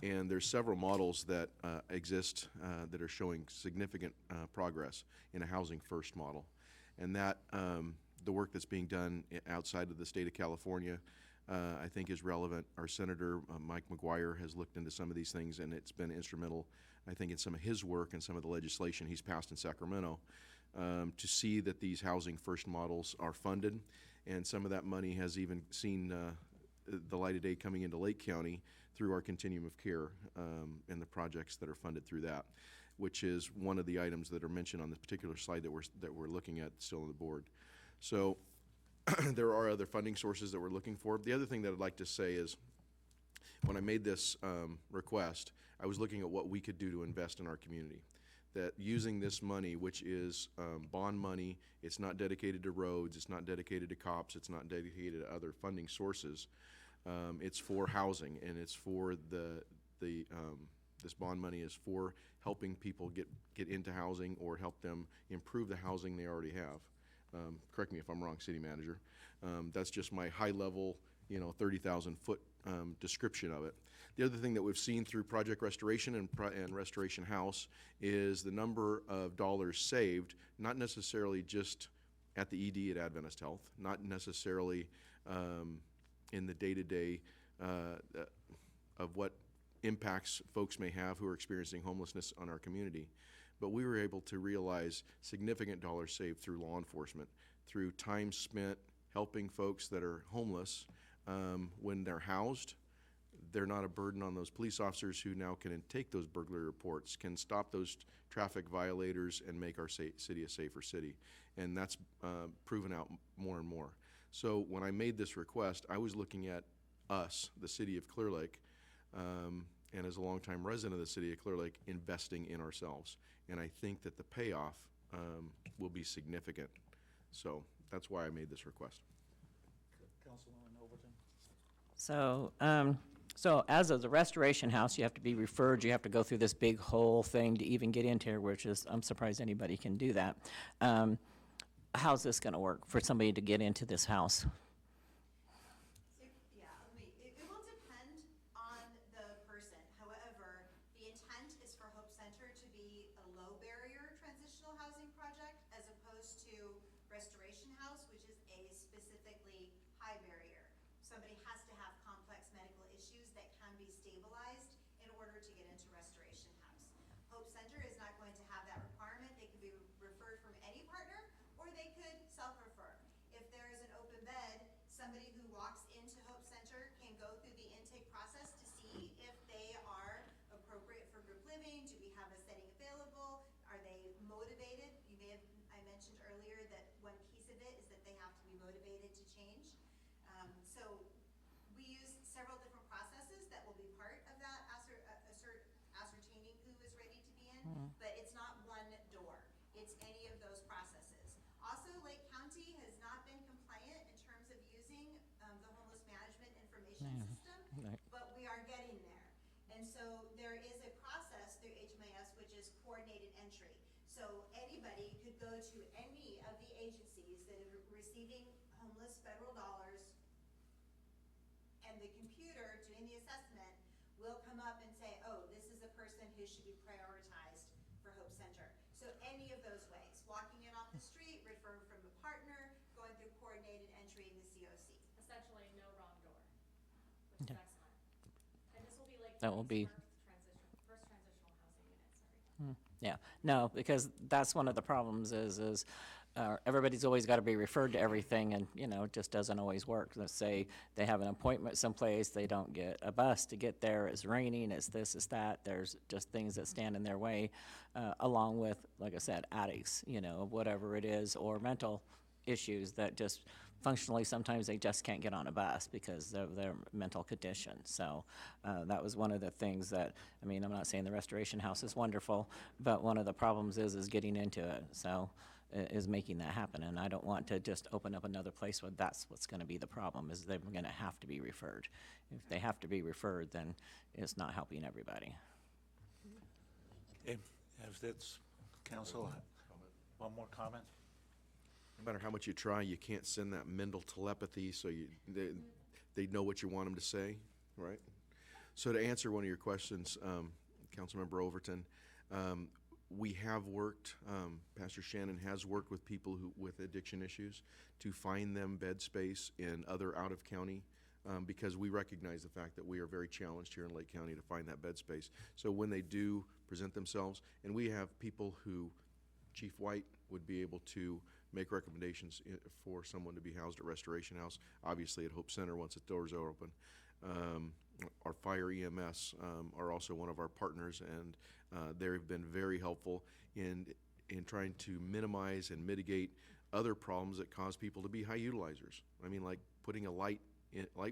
And there's several models that exist that are showing significant progress in a housing first model. And that the work that's being done outside of the state of California, I think is relevant. Our Senator Mike McGuire has looked into some of these things, and it's been instrumental, I think, in some of his work and some of the legislation he's passed in Sacramento to see that these housing first models are funded. And some of that money has even seen the light of day coming into Lake County through our continuum of care and the projects that are funded through that, which is one of the items that are mentioned on this particular slide that we're looking at still on the board. So there are other funding sources that we're looking for. The other thing that I'd like to say is when I made this request, I was looking at what we could do to invest in our community. That using this money, which is bond money, it's not dedicated to roads, it's not dedicated to cops, it's not dedicated to other funding sources. It's for housing, and it's for this bond money is for helping people get into housing or help them improve the housing they already have. Correct me if I'm wrong, City Manager. That's just my high level, 30,000 foot description of it. The other thing that we've seen through Project Restoration and Restoration House is the number of dollars saved, not necessarily just at the ED at Adventist Health, not necessarily in the day-to-day of what impacts folks may have who are experiencing homelessness on our community. But we were able to realize significant dollars saved through law enforcement, through time spent helping folks that are homeless when they're housed. They're not a burden on those police officers who now can take those burglary reports, can stop those traffic violators, and make our city a safer city. And that's proven out more and more. So when I made this request, I was looking at us, the city of Clearlake, and as a longtime resident of the city of Clearlake, investing in ourselves. And I think that the payoff will be significant. So that's why I made this request. Councilwoman Overton. So as of the Restoration House, you have to be referred, you have to go through this big whole thing to even get into here, which is, I'm surprised anybody can do that. How's this gonna work for somebody to get into this house? It will depend on the person. However, the intent is for Hope Center to be a low barrier transitional housing project as opposed to Restoration House, which is a specifically high barrier. Somebody has to have complex medical issues that can be stabilized in order to get into Restoration House. Hope Center is not going to have that requirement. They can be referred from any partner, or they could self-refer. If there is an open bed, somebody who walks into Hope Center can go through the intake process to see if they are appropriate for group living. Do we have a setting available? Are they motivated? I mentioned earlier that one piece of it is that they have to be motivated to change. So coordinated entry. So anybody could go to any of the agencies that are receiving homeless federal dollars, and the computer doing the assessment will come up and say, oh, this is a person who should be prioritized for Hope Center. So any of those ways, walking in off the street, referring from a partner, going through coordinated entry in the COC. Essentially, no wrong door, which is excellent. And this will be like That will be- first transitional housing unit, sorry. Yeah, no, because that's one of the problems is everybody's always got to be referred to everything, and, you know, it just doesn't always work. Let's say they have an appointment someplace, they don't get a bus to get there, it's raining, it's this, it's that, there's just things that stand in their way, along with, like I said, addicts, you know, whatever it is, or mental issues that just functionally, sometimes they just can't get on a bus because of their mental condition. So that was one of the things that, I mean, I'm not saying the restoration house is wonderful, but one of the problems is getting into it. So is making that happen. And I don't want to just open up another place where that's what's going to be the problem, is they're going to have to be referred. If they have to be referred, then it's not helping everybody. Okay, if that's, council, one more comment? No matter how much you try, you can't send that mental telepathy so they know what you want them to say, right? So to answer one of your questions, Councilmember Overton, we have worked, Pastor Shannon has worked with people with addiction issues to find them bed space in other out-of-county, because we recognize the fact that we are very challenged here in Lake County to find that bed space. So when they do present themselves, and we have people who Chief White would be able to make recommendations for someone to be housed at Restoration House, obviously at Hope Center once its doors are open. Our fire EMS are also one of our partners, and they've been very helpful in trying to minimize and mitigate other problems that cause people to be high utilizers. I mean, like putting a light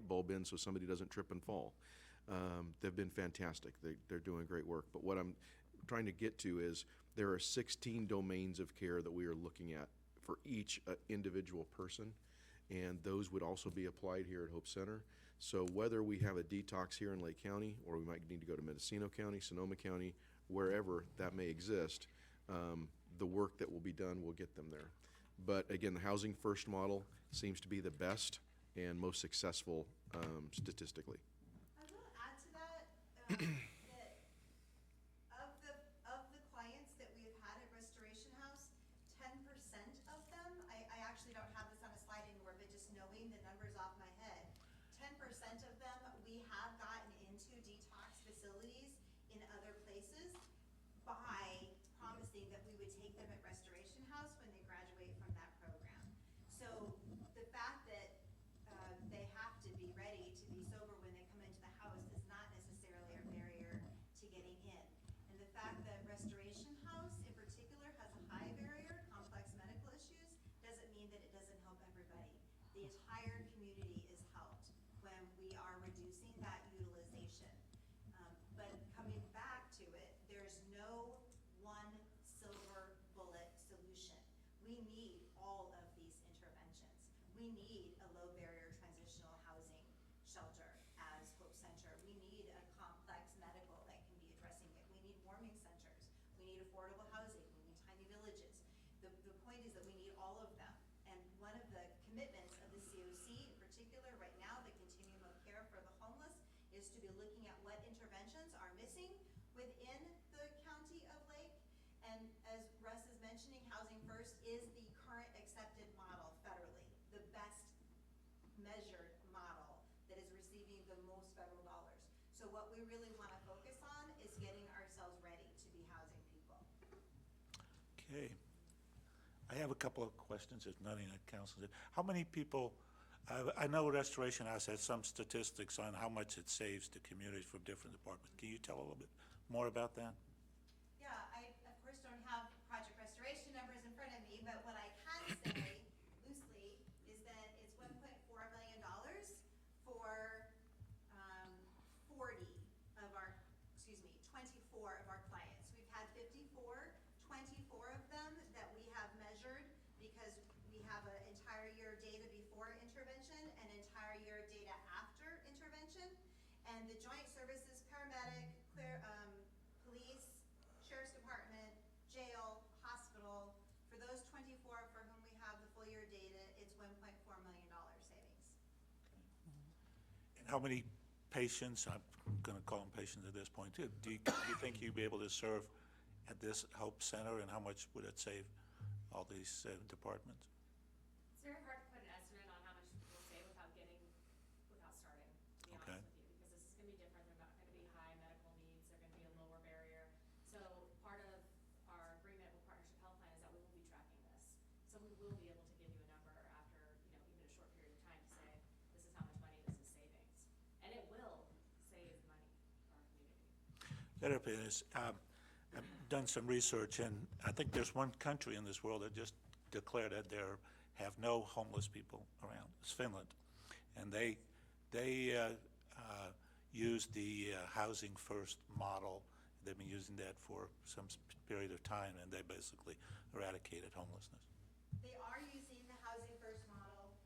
bulb in so somebody doesn't trip and fall. They've been fantastic. They're doing great work. But what I'm trying to get to is there are 16 domains of care that we are looking at for each individual person, and those would also be applied here at Hope Center. So whether we have a detox here in Lake County, or we might need to go to Mendocino County, Sonoma County, wherever that may exist, the work that will be done will get them there. But again, the Housing First model seems to be the best and most successful statistically. I will add to that, that of the clients that we have had at Restoration House, 10% of them, I actually don't have this on a slide anymore, but just knowing the numbers off my head, 10% of them we have gotten into detox facilities in other places by promising that we would take them at Restoration House when they graduate from that program. So the fact that they have to be ready to be sober when they come into the house is not necessarily a barrier to getting in. And the fact that Restoration House in particular has a high barrier, complex medical issues, doesn't mean that it doesn't help everybody. The entire community is helped when we are reducing that utilization. But coming back to it, there's no one silver bullet solution. We need all of these interventions. We need a low barrier transitional housing shelter as Hope Center. We need a complex medical that can be addressing it. We need warming centers. We need affordable housing. We need tiny villages. The point is that we need all of them. And one of the commitments of the COC in particular right now, the continuum of care for the homeless, is to be looking at what interventions are missing within the county of Lake. And as Russ is mentioning, Housing First is the current accepted model federally, the best measured model that is receiving the most federal dollars. So what we really want to focus on is getting ourselves ready to be housing people. Okay. I have a couple of questions, if nothing that council did. How many people, I know Restoration House has some statistics on how much it saves to communities from different departments. Can you tell a little bit more about that? Yeah, I of course don't have project restoration numbers in front of me, but what I can say loosely is that it's $1.4 million for 24 of our clients. We've had 24 of them that we have measured because we have an entire year of data before intervention and entire year of data after intervention. And the joint services, paramedic, police, sheriff's department, How many patients, I'm going to call them patients at this point too, do you think you'd be able to serve at this Hope Center, and how much would it save all these departments? It's very hard to put an estimate on how much we'll save without starting, to be Okay. honest with you, because this is gonna be different, they're not gonna be high medical needs, they're gonna be a lower barrier. So part of our agreement with Partnership Health Plan is that we will be tracking this. So we will be able to give you a number after, even a short period of time to say, this is how much money this is savings. And it will save money for our community. The other thing is, I've done some research, and I think there's one country in this world that just declared that they have no homeless people around. It's Finland. And they use the housing first model. They've been using that for some period of time, and they basically eradicated homelessness. They are using the housing first model,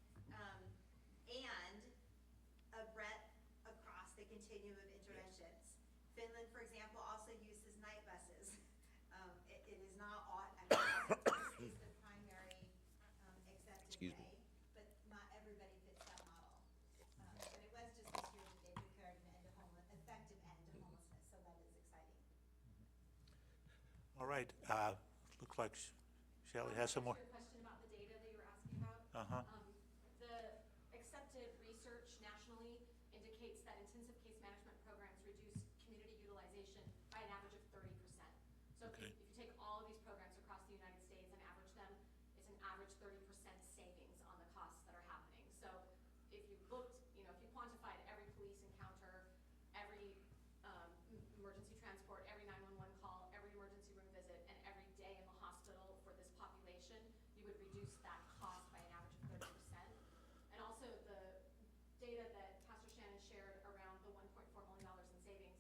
and a breadth across the continuum of interventions. Finland, for example, also uses night buses. It is not all, this is the primary accepted way, but not everybody fits that model. But it was just this year that they declared an effective end to homelessness, so that is exciting. All right, looks like Shelley has some more. Your question about the data that you were asking about? Uh-huh. The accepted research nationally indicates that intensive case management programs reduce community utilization by an average of 30%. So Okay. if you take all of these programs across the United States and average them, it's an average 30% savings on the costs that are happening. So if you looked, if you quantified every police encounter, every emergency transport, every 911 call, every emergency room visit, and every day in the hospital for this population, you would reduce that cost by an average of 30%. And also the data that Pastor Shannon shared around the $1.4 million in savings,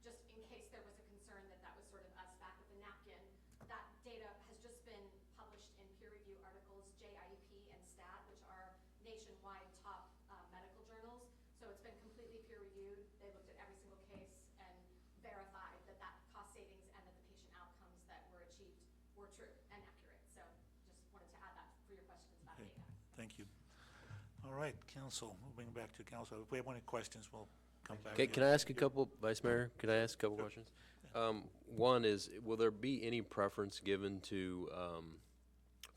just in case there was a concern that that was sort of us back with the napkin, that data has just been published in peer review articles, JIEP and STAT, which are nationwide top medical journals. So it's been completely peer reviewed. They looked at every single case and verified that that cost savings and that the patient outcomes that were achieved were true and accurate. So just wanted to add that for your questions about Okay, data. thank you. All right, council, moving back to council. If we have any questions, we'll come back. Okay, can I ask a couple, Vice Mayor, could I ask a couple questions? One is, will there be any preference given to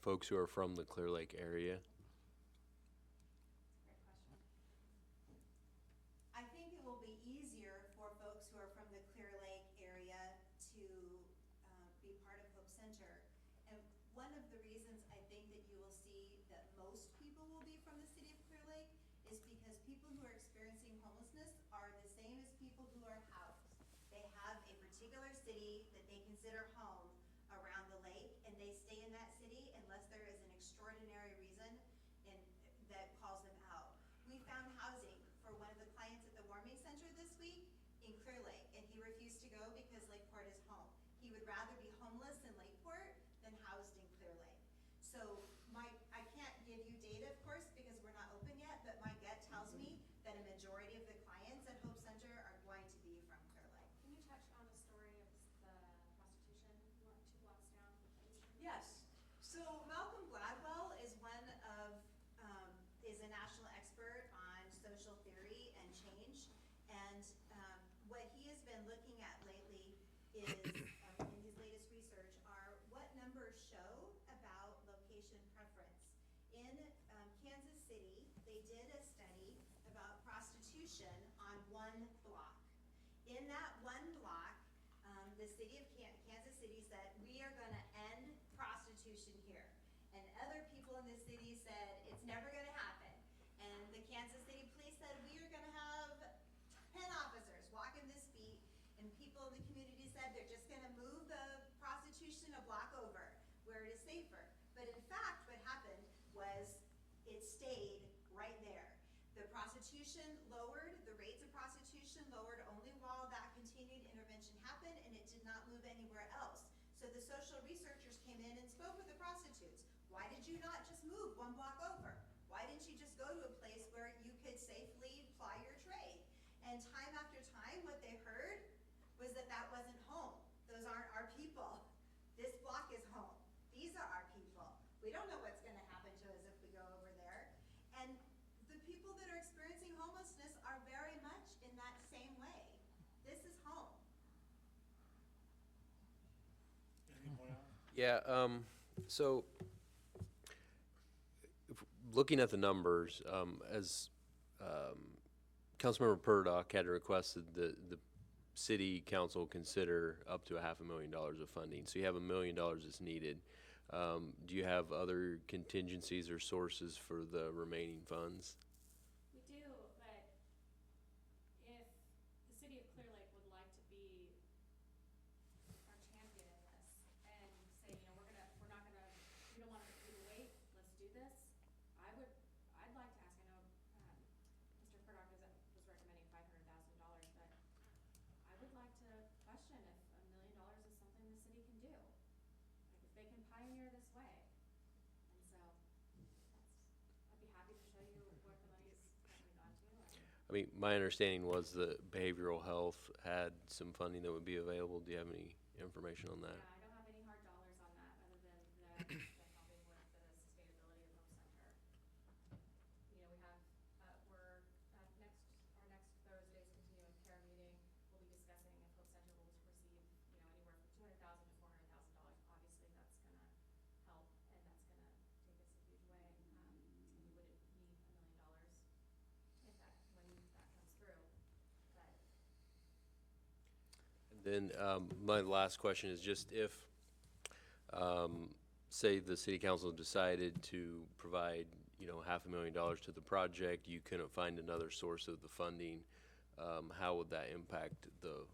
folks who are from the Clearlake area? Great question. I think it will be easier for folks who are from the Clearlake area to be part of Hope Center. And one of the reasons I think that you will see that most people will be from the city of Clearlake is because people who are experiencing homelessness are the same as people who are housed. They have a particular city that they consider home around the lake, and they stay in that city unless there is an extraordinary reason that calls them out. We found housing for one of the clients at the warming center this week in Clearlake, and he refused to go because Lakeport is home. He would rather be homeless in Lakeport than housed in Clearlake. So I can't give you data, of course, because we're not open yet, but my gut tells me that a majority of the clients at Hope Center are going to be from Clearlake. Can you touch on the story of the prostitution 2 blocks down? Yes. So Malcolm Gladwell is is a national expert on social theory and change. And what he has been looking at lately is, in his latest research, are what numbers show about location preference. In Kansas City, they did a study about prostitution on one block. In that one block, the city of Kansas City said, we are going to end prostitution here. And other people in the city said, it's never going to happen. And the Kansas City police said, we are going to have 10 officers walking this beat. And people in the community said, they're just going to move the prostitution a block over where it is safer. But in fact, what happened was it stayed right there. The prostitution lowered, the rates of prostitution lowered only while that continued intervention happened, and it did not move anywhere else. So the social researchers came in and spoke with the prostitutes. Why did you not just move 1 block over? Why didn't you just go to a place where you could safely ply your trade? And time after time, what they heard was that that wasn't home. Those aren't our people. This block is home. These are our people. We don't know what's going to happen to us if we go over there. And the people that are experiencing homelessness are very Yeah, so looking at the numbers, as Councilmember Purdock had requested, the city council consider up to $500,000 of funding. So you have $1 million that's needed. Do you have other contingencies or sources for the remaining funds? We do, but if the city of Clearlake would like to be our champion in this and say, you know, we don't want you to wait, let's do this, I'd like to ask, I know, Mr. Purdock was recommending $500,000, but I would like to question if $1 million is something the city can do. Like, if they can pioneer this way. And so, I'd be happy to show you what the money's currently gone to. I mean, my understanding was that behavioral health had some funding that would be available. Do you have any information on that? Yeah, I don't have any hard dollars on that, other than the helping with the sustainability of Hope Center. You know, we have, our next Thursday's continuing care meeting, we'll be discussing if Hope Center will receive, you know, anywhere from $200,000 to $400,000. Obviously, that's gonna help, and that's gonna take us a huge way. And we wouldn't need $1 million if when that comes through, but. And then my last question is just if, say the city council decided to provide, you know, $500,000 to the project, you couldn't find another source of the funding, how would that impact the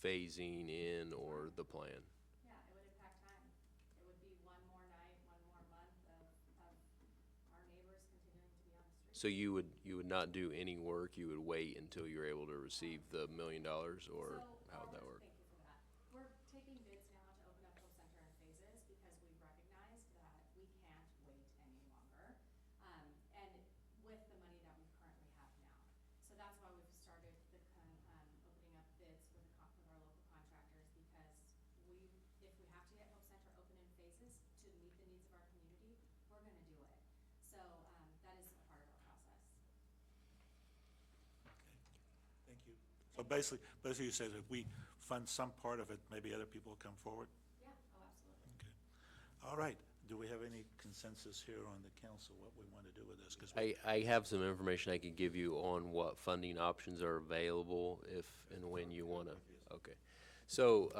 phasing in or the plan? Yeah, it would impact time. It would be one more night, one more month of our neighbors continuing to be on the street. So you would not do any work, you would wait until you're able to receive the $1 million, or how would that work? Thank you for that. We're taking bids now to open up Hope Center in phases because we've recognized that we can't wait any longer. And with the money that we currently have now. So that's why we've started opening up bids with our local contractors, because if we have to get Hope Center open in phases to meet the needs of our community, we're gonna do it. So, that is a part of our process. Thank you. So basically you said if we fund some part of it, maybe other people will come forward? Yeah, oh, absolutely. Okay. All right. Do we have any consensus here on the council, what we want to do with this? 'Cause I have some information I could give you on what funding options are available if and when you want to. Okay. So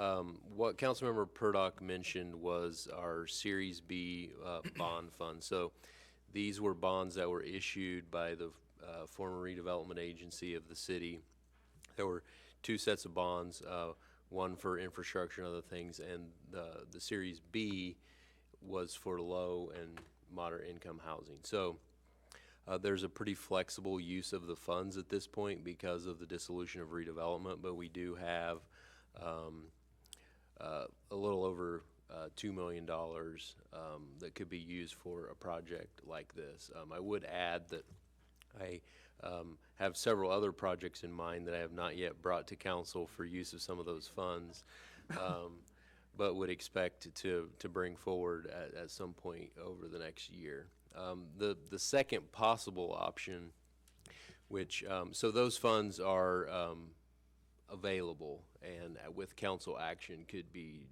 what Councilmember Purdock mentioned was our Series B bond fund. So these were bonds that were issued by the former redevelopment agency of the city. There were two sets of bonds, one for infrastructure and other things, and the Series B was for low and moderate income housing. So there's a pretty flexible use of the funds at this point because of the dissolution of redevelopment, but we do have a little over $2 million that could be used for a project like this. I would add that I have several other projects in mind that I have not yet brought to council for use of some of those funds, but would expect to bring forward at some point over the next year. The second possible option, which, so those funds are available and with council action could be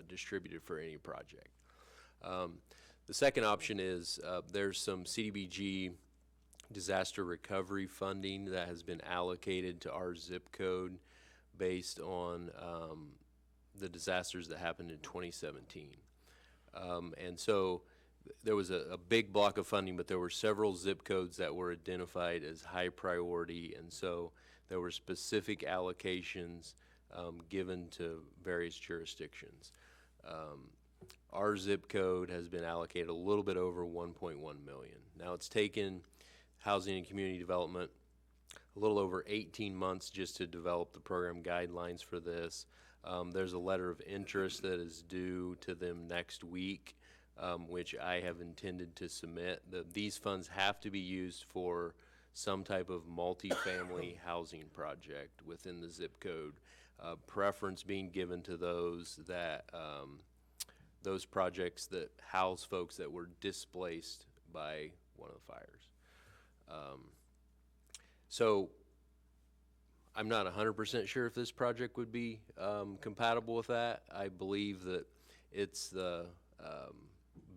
distributed for any project. The second option is there's some CDBG disaster recovery funding that has been allocated to our zip code based on the disasters that happened in 2017. And so there was a big block of funding, but there were several zip codes that were identified as high priority, and so there were specific allocations given to various jurisdictions. Our zip code has been allocated a little bit over 1.1 million. Now it's taken Housing and Community Development a little over 18 months just to develop the program guidelines for this. There's a letter of interest that is due to them next week, which I have intended to submit. These funds have to be used for some type of multifamily housing project within the zip code. Preference being given to those projects that house folks that were displaced by one of the fires. So I'm not 100% sure if this project would be compatible with that. I believe that it's the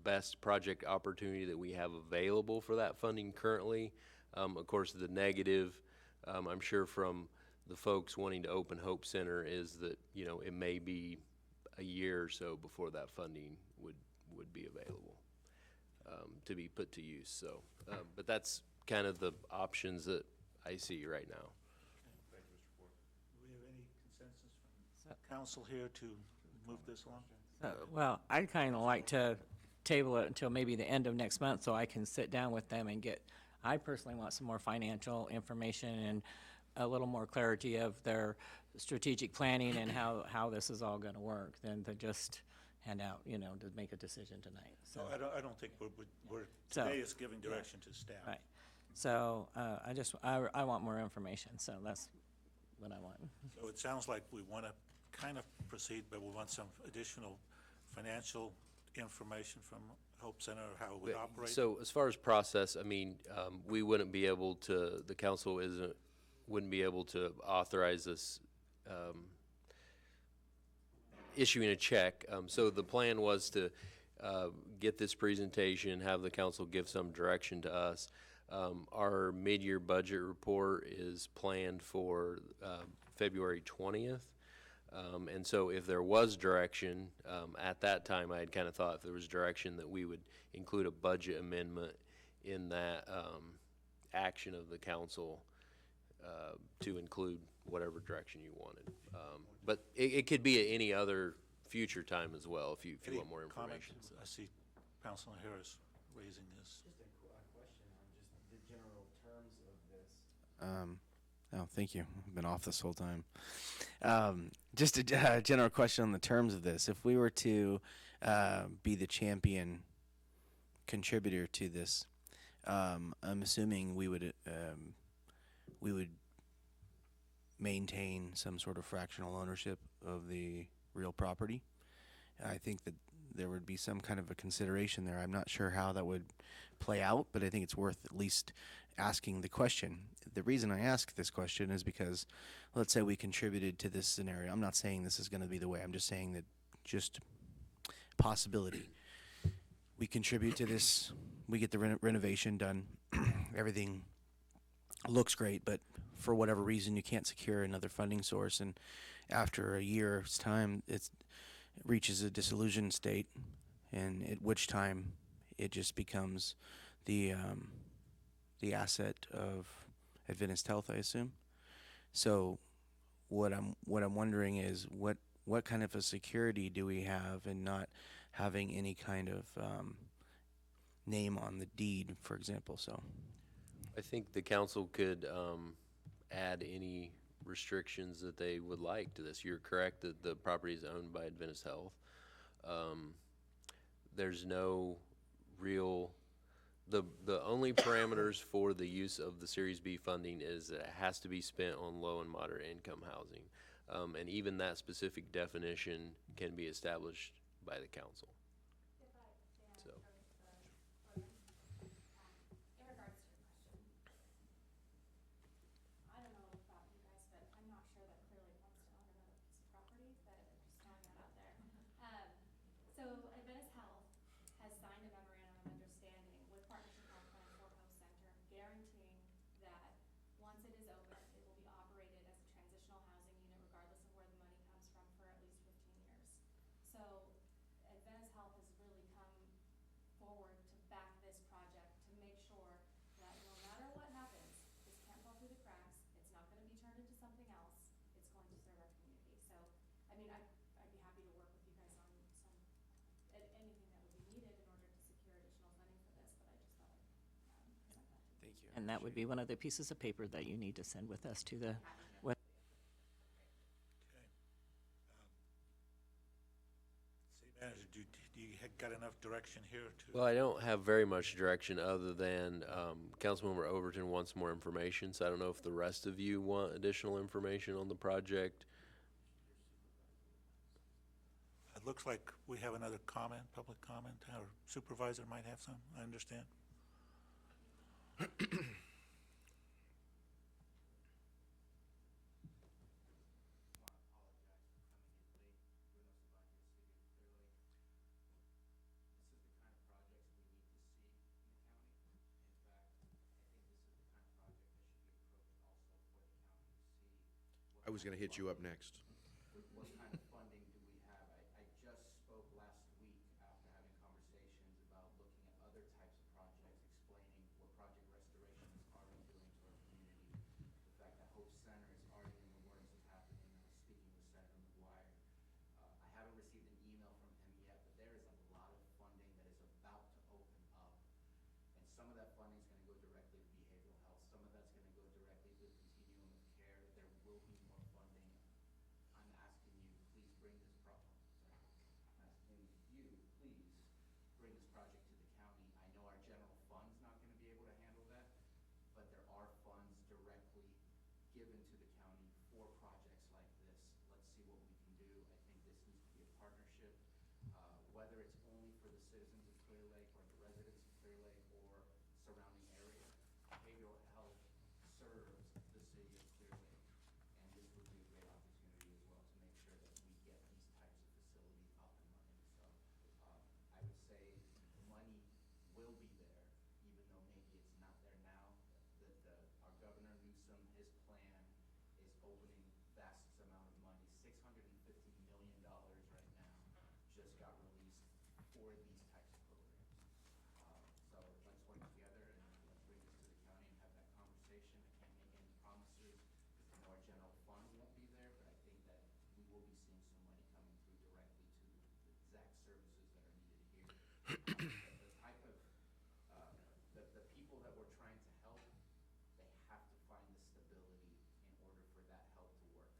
best project opportunity that we have available for that funding currently. Of course, the negative, I'm sure from the folks wanting to open Hope Center is that, you know, it may be a year or so before that funding would be available to be put to use. So, but that's kind of the options that I see right now. Thank you, Mr. Ford. Do we have any consensus from council here to move this along? Well, I'd kind of like to table it until maybe the end of next month so I can sit down with them and I personally want some more financial information and a little more clarity of their strategic planning and how this is all going to work than to just hand out, you know, to make a decision tonight. So, No, I don't think we're So, today is giving direction to staff. right. So I want more information, so that's what I want. So it sounds like we want to kind of proceed, but we want some additional financial information from Hope Center, how it would operate. So as far as process, I mean, we wouldn't be able to, the council wouldn't be able to authorize us issuing a check. So the plan was to get this presentation, have the council give some direction to us. Our mid-year budget report is planned for February 20th. And so if there was direction, at that time, I had kind of thought if there was direction that we would include a budget amendment in that action of the council to include whatever direction you wanted. But it could be at any other future time as well if you want more information. Comments? I see Councilor Harris raising this. Just a question on just the general terms of this. Oh, thank you. I've been off this whole time. Just a general question on the terms of this. If we were to be the champion contributor to this, I'm assuming we would maintain some sort of fractional ownership of the real property. I think that there would be some kind of a consideration there. I'm not sure how that would play out, but I think it's worth at least asking the question. The reason I ask this question is because, let's say we contributed to this scenario. I'm not saying this is going to be the way. I'm just saying that just possibility. We contribute to this. We get the renovation done. Everything looks great, but for whatever reason, you can't secure another funding source. And after a year's time, it reaches a disillusioned state, and at which time it just becomes the asset of Adventist Health, I assume. So what I'm wondering is what kind of a security do we have in not having any kind of name on the deed, for example? So I think the council could add any restrictions that they would like to this. You're correct that the property is owned by Adventist Health. There's no real, the only parameters for the use of the Series B funding is that it has to be spent on low and moderate income housing. And even that specific definition can be established by the council. So. In regards to your question, I don't know about you guys, but I'm not sure that Clearlake wants to own another piece of property, but I'm just throwing that out there. So Adventist Health has signed a memorandum of understanding with Partnership Health Plan for Hope Center, guaranteeing that once it is open, it will be operated as a transitional housing unit regardless of where the money comes from for at least 15 years. So Adventist Health has really come forward to back this project to make sure that no matter what happens, this can't fall through the cracks, it's not gonna be turned into something else, it's going to serve our community. So, I mean, I'd be happy to work with you guys on anything that would be needed in order to secure additional funding for this, but I just thought I'd present that to you. thank you. And that would be one of the pieces of paper that you need to send with us to the, with Okay. City Manager, do you got enough direction here to? Well, I don't have very much direction other than Councilmember Overton wants more information, so I don't know if the rest of you want additional information on the project. It looks like we have another comment, public comment. Our supervisor might have some, I understand. I was gonna hit you up next. What kind of funding do we have? I just spoke last week after having conversations about looking at other types of projects, explaining what Project Restoration is already doing to our community. The fact that Hope Center is already in the works of happening. I was speaking with Senator McGuire. I haven't received an email from him yet, but there is a lot of funding that is about to open up. And some of that funding is gonna go directly to behavioral health. Some of that's gonna go directly to the continuum of care. There will be more funding. I'm asking you, please bring this I'm asking you, please bring this project to the county. I know our general fund's not gonna be able to handle that, but there are funds directly given to the county for projects like this. Let's see what we can do. I think this needs to be a partnership, whether it's only for the citizens of Clear Lake or the residents of Clear Lake or surrounding area. Behavioral health serves the city of Clear Lake, and this would be a great opportunity as well to make sure that we get these types of facilities up and running. So I would say the money will be there, even though maybe it's not there now. Our Governor Newsom, his plan is opening vast amount of money, $650 million right now, just got released for these types of programs. So let's work together and let's bring this to the county and have that conversation. I can't make any promises because I know our general fund won't be there, but I think that we will be seeing some money coming through directly to the exact services that are needed here. The type of, the people that we're trying to help, they have to find the stability in order for that help to work.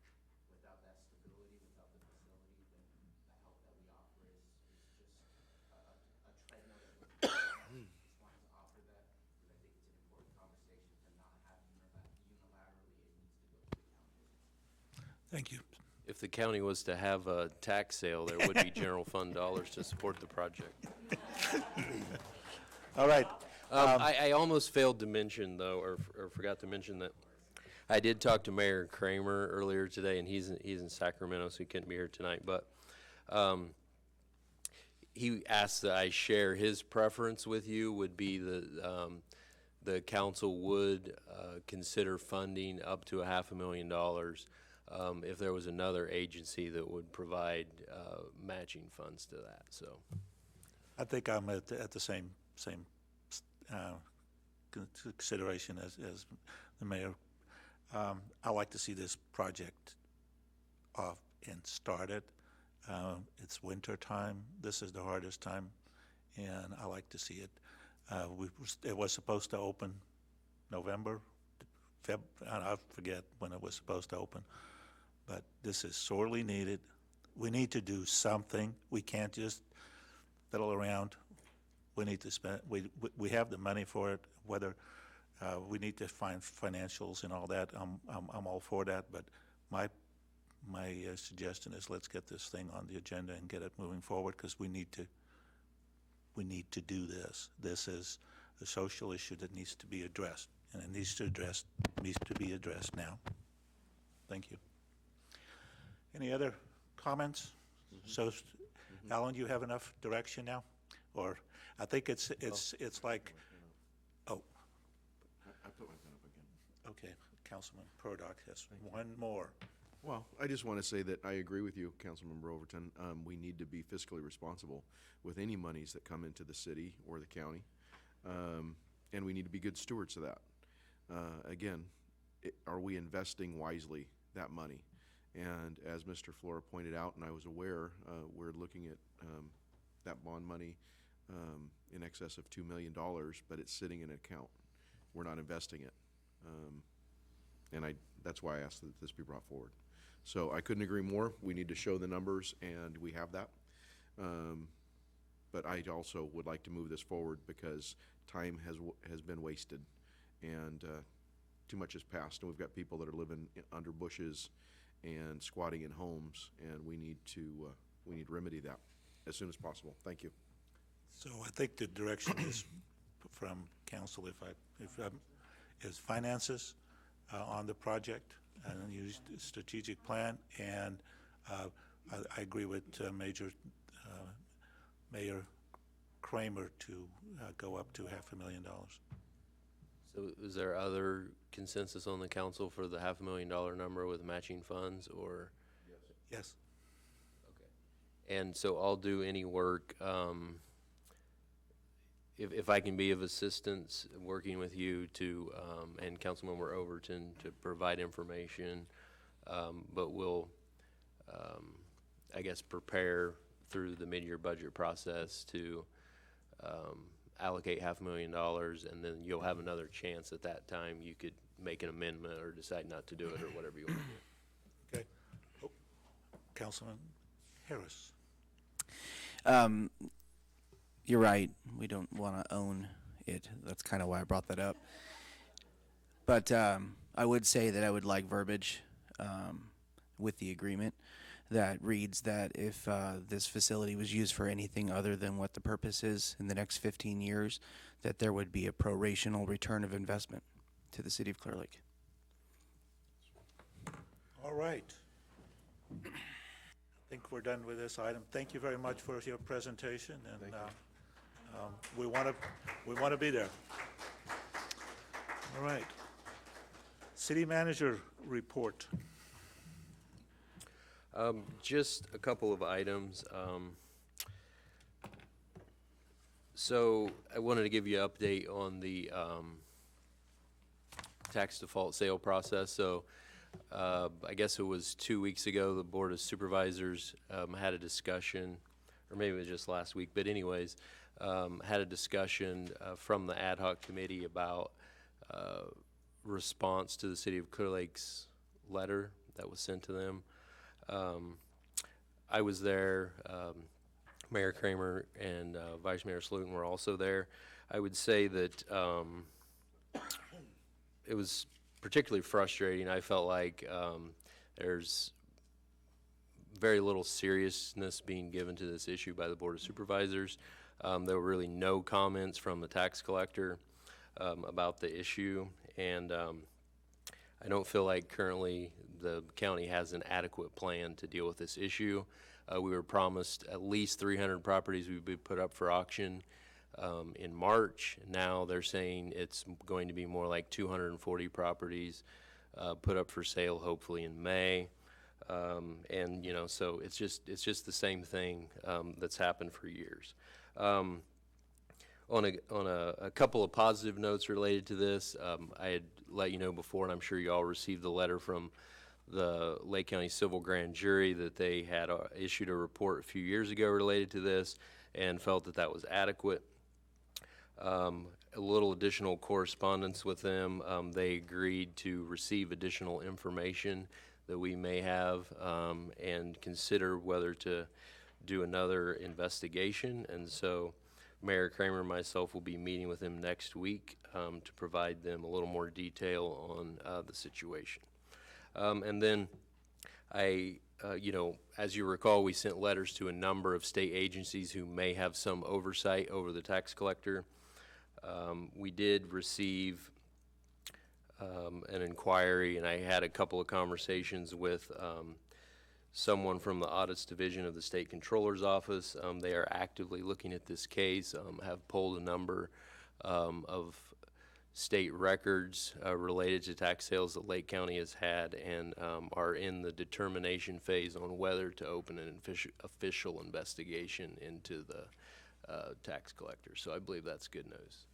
Without that stability, without the facility, then the help that we offer is just a treadmill that we're just wanting to offer that because I think it's an important conversation to not have unilaterally, it needs to go to the county. Thank you. If the county was to have a tax sale, there would be general fund dollars to support the project. All right. I almost failed to mention, though, or forgot to mention that I did talk to Mayor Kramer earlier today, and he's in Sacramento, so he couldn't be here tonight. But he asked that I share his preference with you. Would be the council would consider funding up to $500,000 if there was another agency that would provide matching funds to that. So I think I'm at the same consideration as the mayor. I like to see this project off and started. It's winter time. This is the hardest time, and I like to see it. It was supposed to open November, I forget when it was supposed to open, but this is sorely needed. We need to do something. We can't just fiddle around. We need to spend, we have the money for it, whether we need to find financials and all that. I'm all for that, but my suggestion is let's get this thing on the agenda and get it moving forward because we need to do this. This is a social issue that needs to be addressed, and it needs to be addressed now. Thank you. Any other comments? So, Alan, you have enough direction now? Or, I think it's like, oh, I put my pen up again. okay, Councilman Purdock has one more. Well, I just want to say that I agree with you, Councilmember Overton. We need to be fiscally responsible with any monies that come into the city or the county, and we need to be good stewards of that. Again, are we investing wisely that money? And as Mr. Flora pointed out, and I was aware, we're looking at that bond money in excess of $2 million, but it's sitting in an account. We're not investing it. And that's why I asked that this be brought forward. So I couldn't agree more. We need to show the numbers, and we have that. But I also would like to move this forward because time has been wasted, and too much has passed. And we've got people that are living under bushes and squatting in homes, and we need to remedy that as soon as possible. Thank you. So I think the direction is from council, is finances on the project and use the strategic plan. And I agree with Mayor Kramer to go up to $500,000. So is there other consensus on the council for the $500,000 number with matching funds, or? Yes. Okay. And so I'll do any work, if I can be of assistance, working with you to, and Councilmember Overton to provide information, but we'll, I guess, prepare through the mid-year budget process to allocate $500,000, and then you'll have another chance at that time. You could make an amendment or decide not to do it, or whatever you want to do. Okay. Oh, Councilman Harris. You're right. We don't want to own it. That's kind of why I brought that up. But I would say that I would like verbiage with the agreement that reads that if this facility was used for anything other than what the purpose is in the next 15 years, that there would be a prorational return of investment to the city of Clearlake. All right. I think we're done with this item. Thank you very much for your presentation, and we want to be there. All right. City manager report. Just a couple of items. So I wanted to give you an update on the tax default sale process. So I guess it was 2 weeks ago, the Board of Supervisors had a discussion, or maybe it was just last week, but anyways, had a discussion from the ad hoc committee about response to the City of Clear Lake's letter that was sent to them. I was there, Mayor Kramer and Vice Mayor Slutin were also there. I would say that it was particularly frustrating. I felt like there's very little seriousness being given to this issue by the Board of Supervisors. There were really no comments from the tax collector about the issue, and I don't feel like currently the county has an adequate plan to deal with this issue. We were promised at least 300 properties would be put up for auction in March. Now they're saying it's going to be more like 240 properties put up for sale, hopefully in May. And you know, so it's just the same thing that's happened for years. On a couple of positive notes related to this, I had let you know before, and I'm sure you all received the letter from the Lake County Civil Grand Jury that they had issued a report a few years ago related to this and felt that that was adequate. A little additional correspondence with them. They agreed to receive additional information that we may have and consider whether to do another investigation. And so Mayor Kramer and myself will be meeting with them next week to provide them a little more detail on the situation. And then you know, as you recall, we sent letters to a number of state agencies who may have some oversight over the tax collector. We did receive an inquiry, and I had a couple of conversations with someone from the Audits Division of the State Controller's Office. They are actively looking at this case, have pulled a number of state records related to tax sales that Lake County has had, and are in the determination phase on whether to open an official investigation into the tax collector. So I believe that's good news.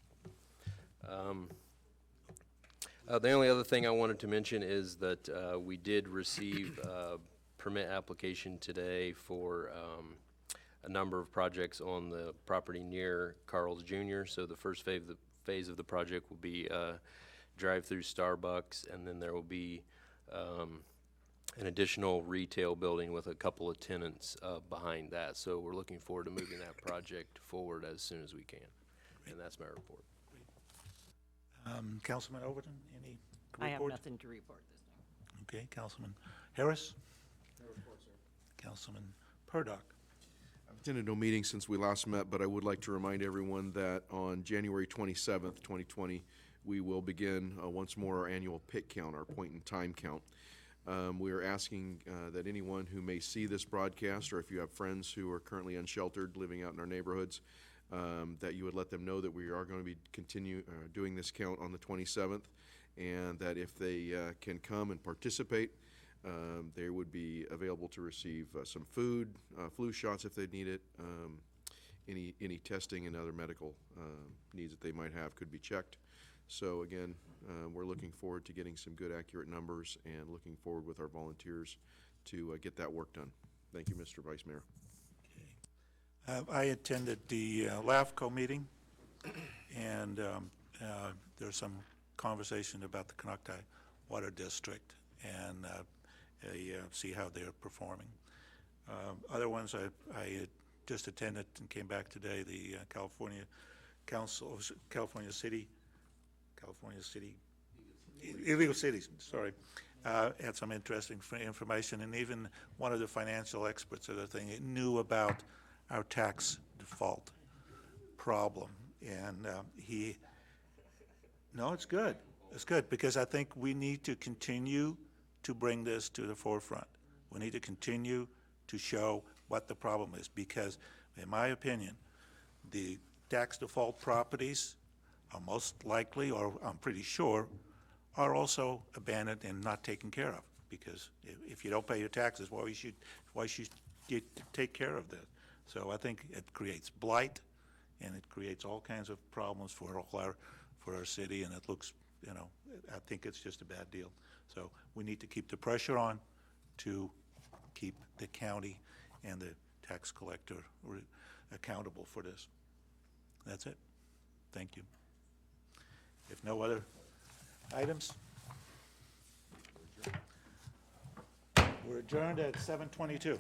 The only other thing I wanted to mention is that we did receive a permit application today for a number of projects on the property near Carl's Jr. So the first phase of the project will be drive-through Starbucks, and then there will be an additional retail building with a couple of tenants behind that. So we're looking forward to moving that project forward as soon as we can. And that's my report. Councilman Overton, any report? I have nothing to report this time. Okay, Councilman Harris? No report, sir. Councilman Purdock? I've attended no meeting since we last met, but I would like to remind everyone that on January 27th, 2020, we will begin once more our annual pit count, our point-in-time count. We are asking that anyone who may see this broadcast, or if you have friends who are currently unsheltered living out in our neighborhoods, that you would let them know that we are going to be doing this count on the 27th, and that if they can come and participate, they would be available to receive some food, flu shots if they need it, any testing and other medical needs that they might have could be checked. So again, we're looking forward to getting some good, accurate numbers and looking forward with our volunteers to get that work done. Thank you, Mr. Vice Mayor. I attended the LAFCO meeting, and there's some conversation about the Canucktai Water District and see how they're performing. Other ones I just attended and came back today, the California City Illegal Cities, sorry, had some interesting information, and even one of the financial experts of the thing knew about our tax default problem, and no, it's good. It's good, because I think we need to continue to bring this to the forefront. We need to continue to show what the problem is, because in my opinion, the tax default properties are most likely, or I'm pretty sure, are also abandoned and not taken care of, because if you don't pay your taxes, why should you take care of this? So I think it creates blight, and it creates all kinds of problems for our city, and it looks, I think it's just a bad deal. So we need to keep the pressure on to keep the county and the tax collector accountable for this. That's it. Thank you. If no other items, we're adjourned at 7:22.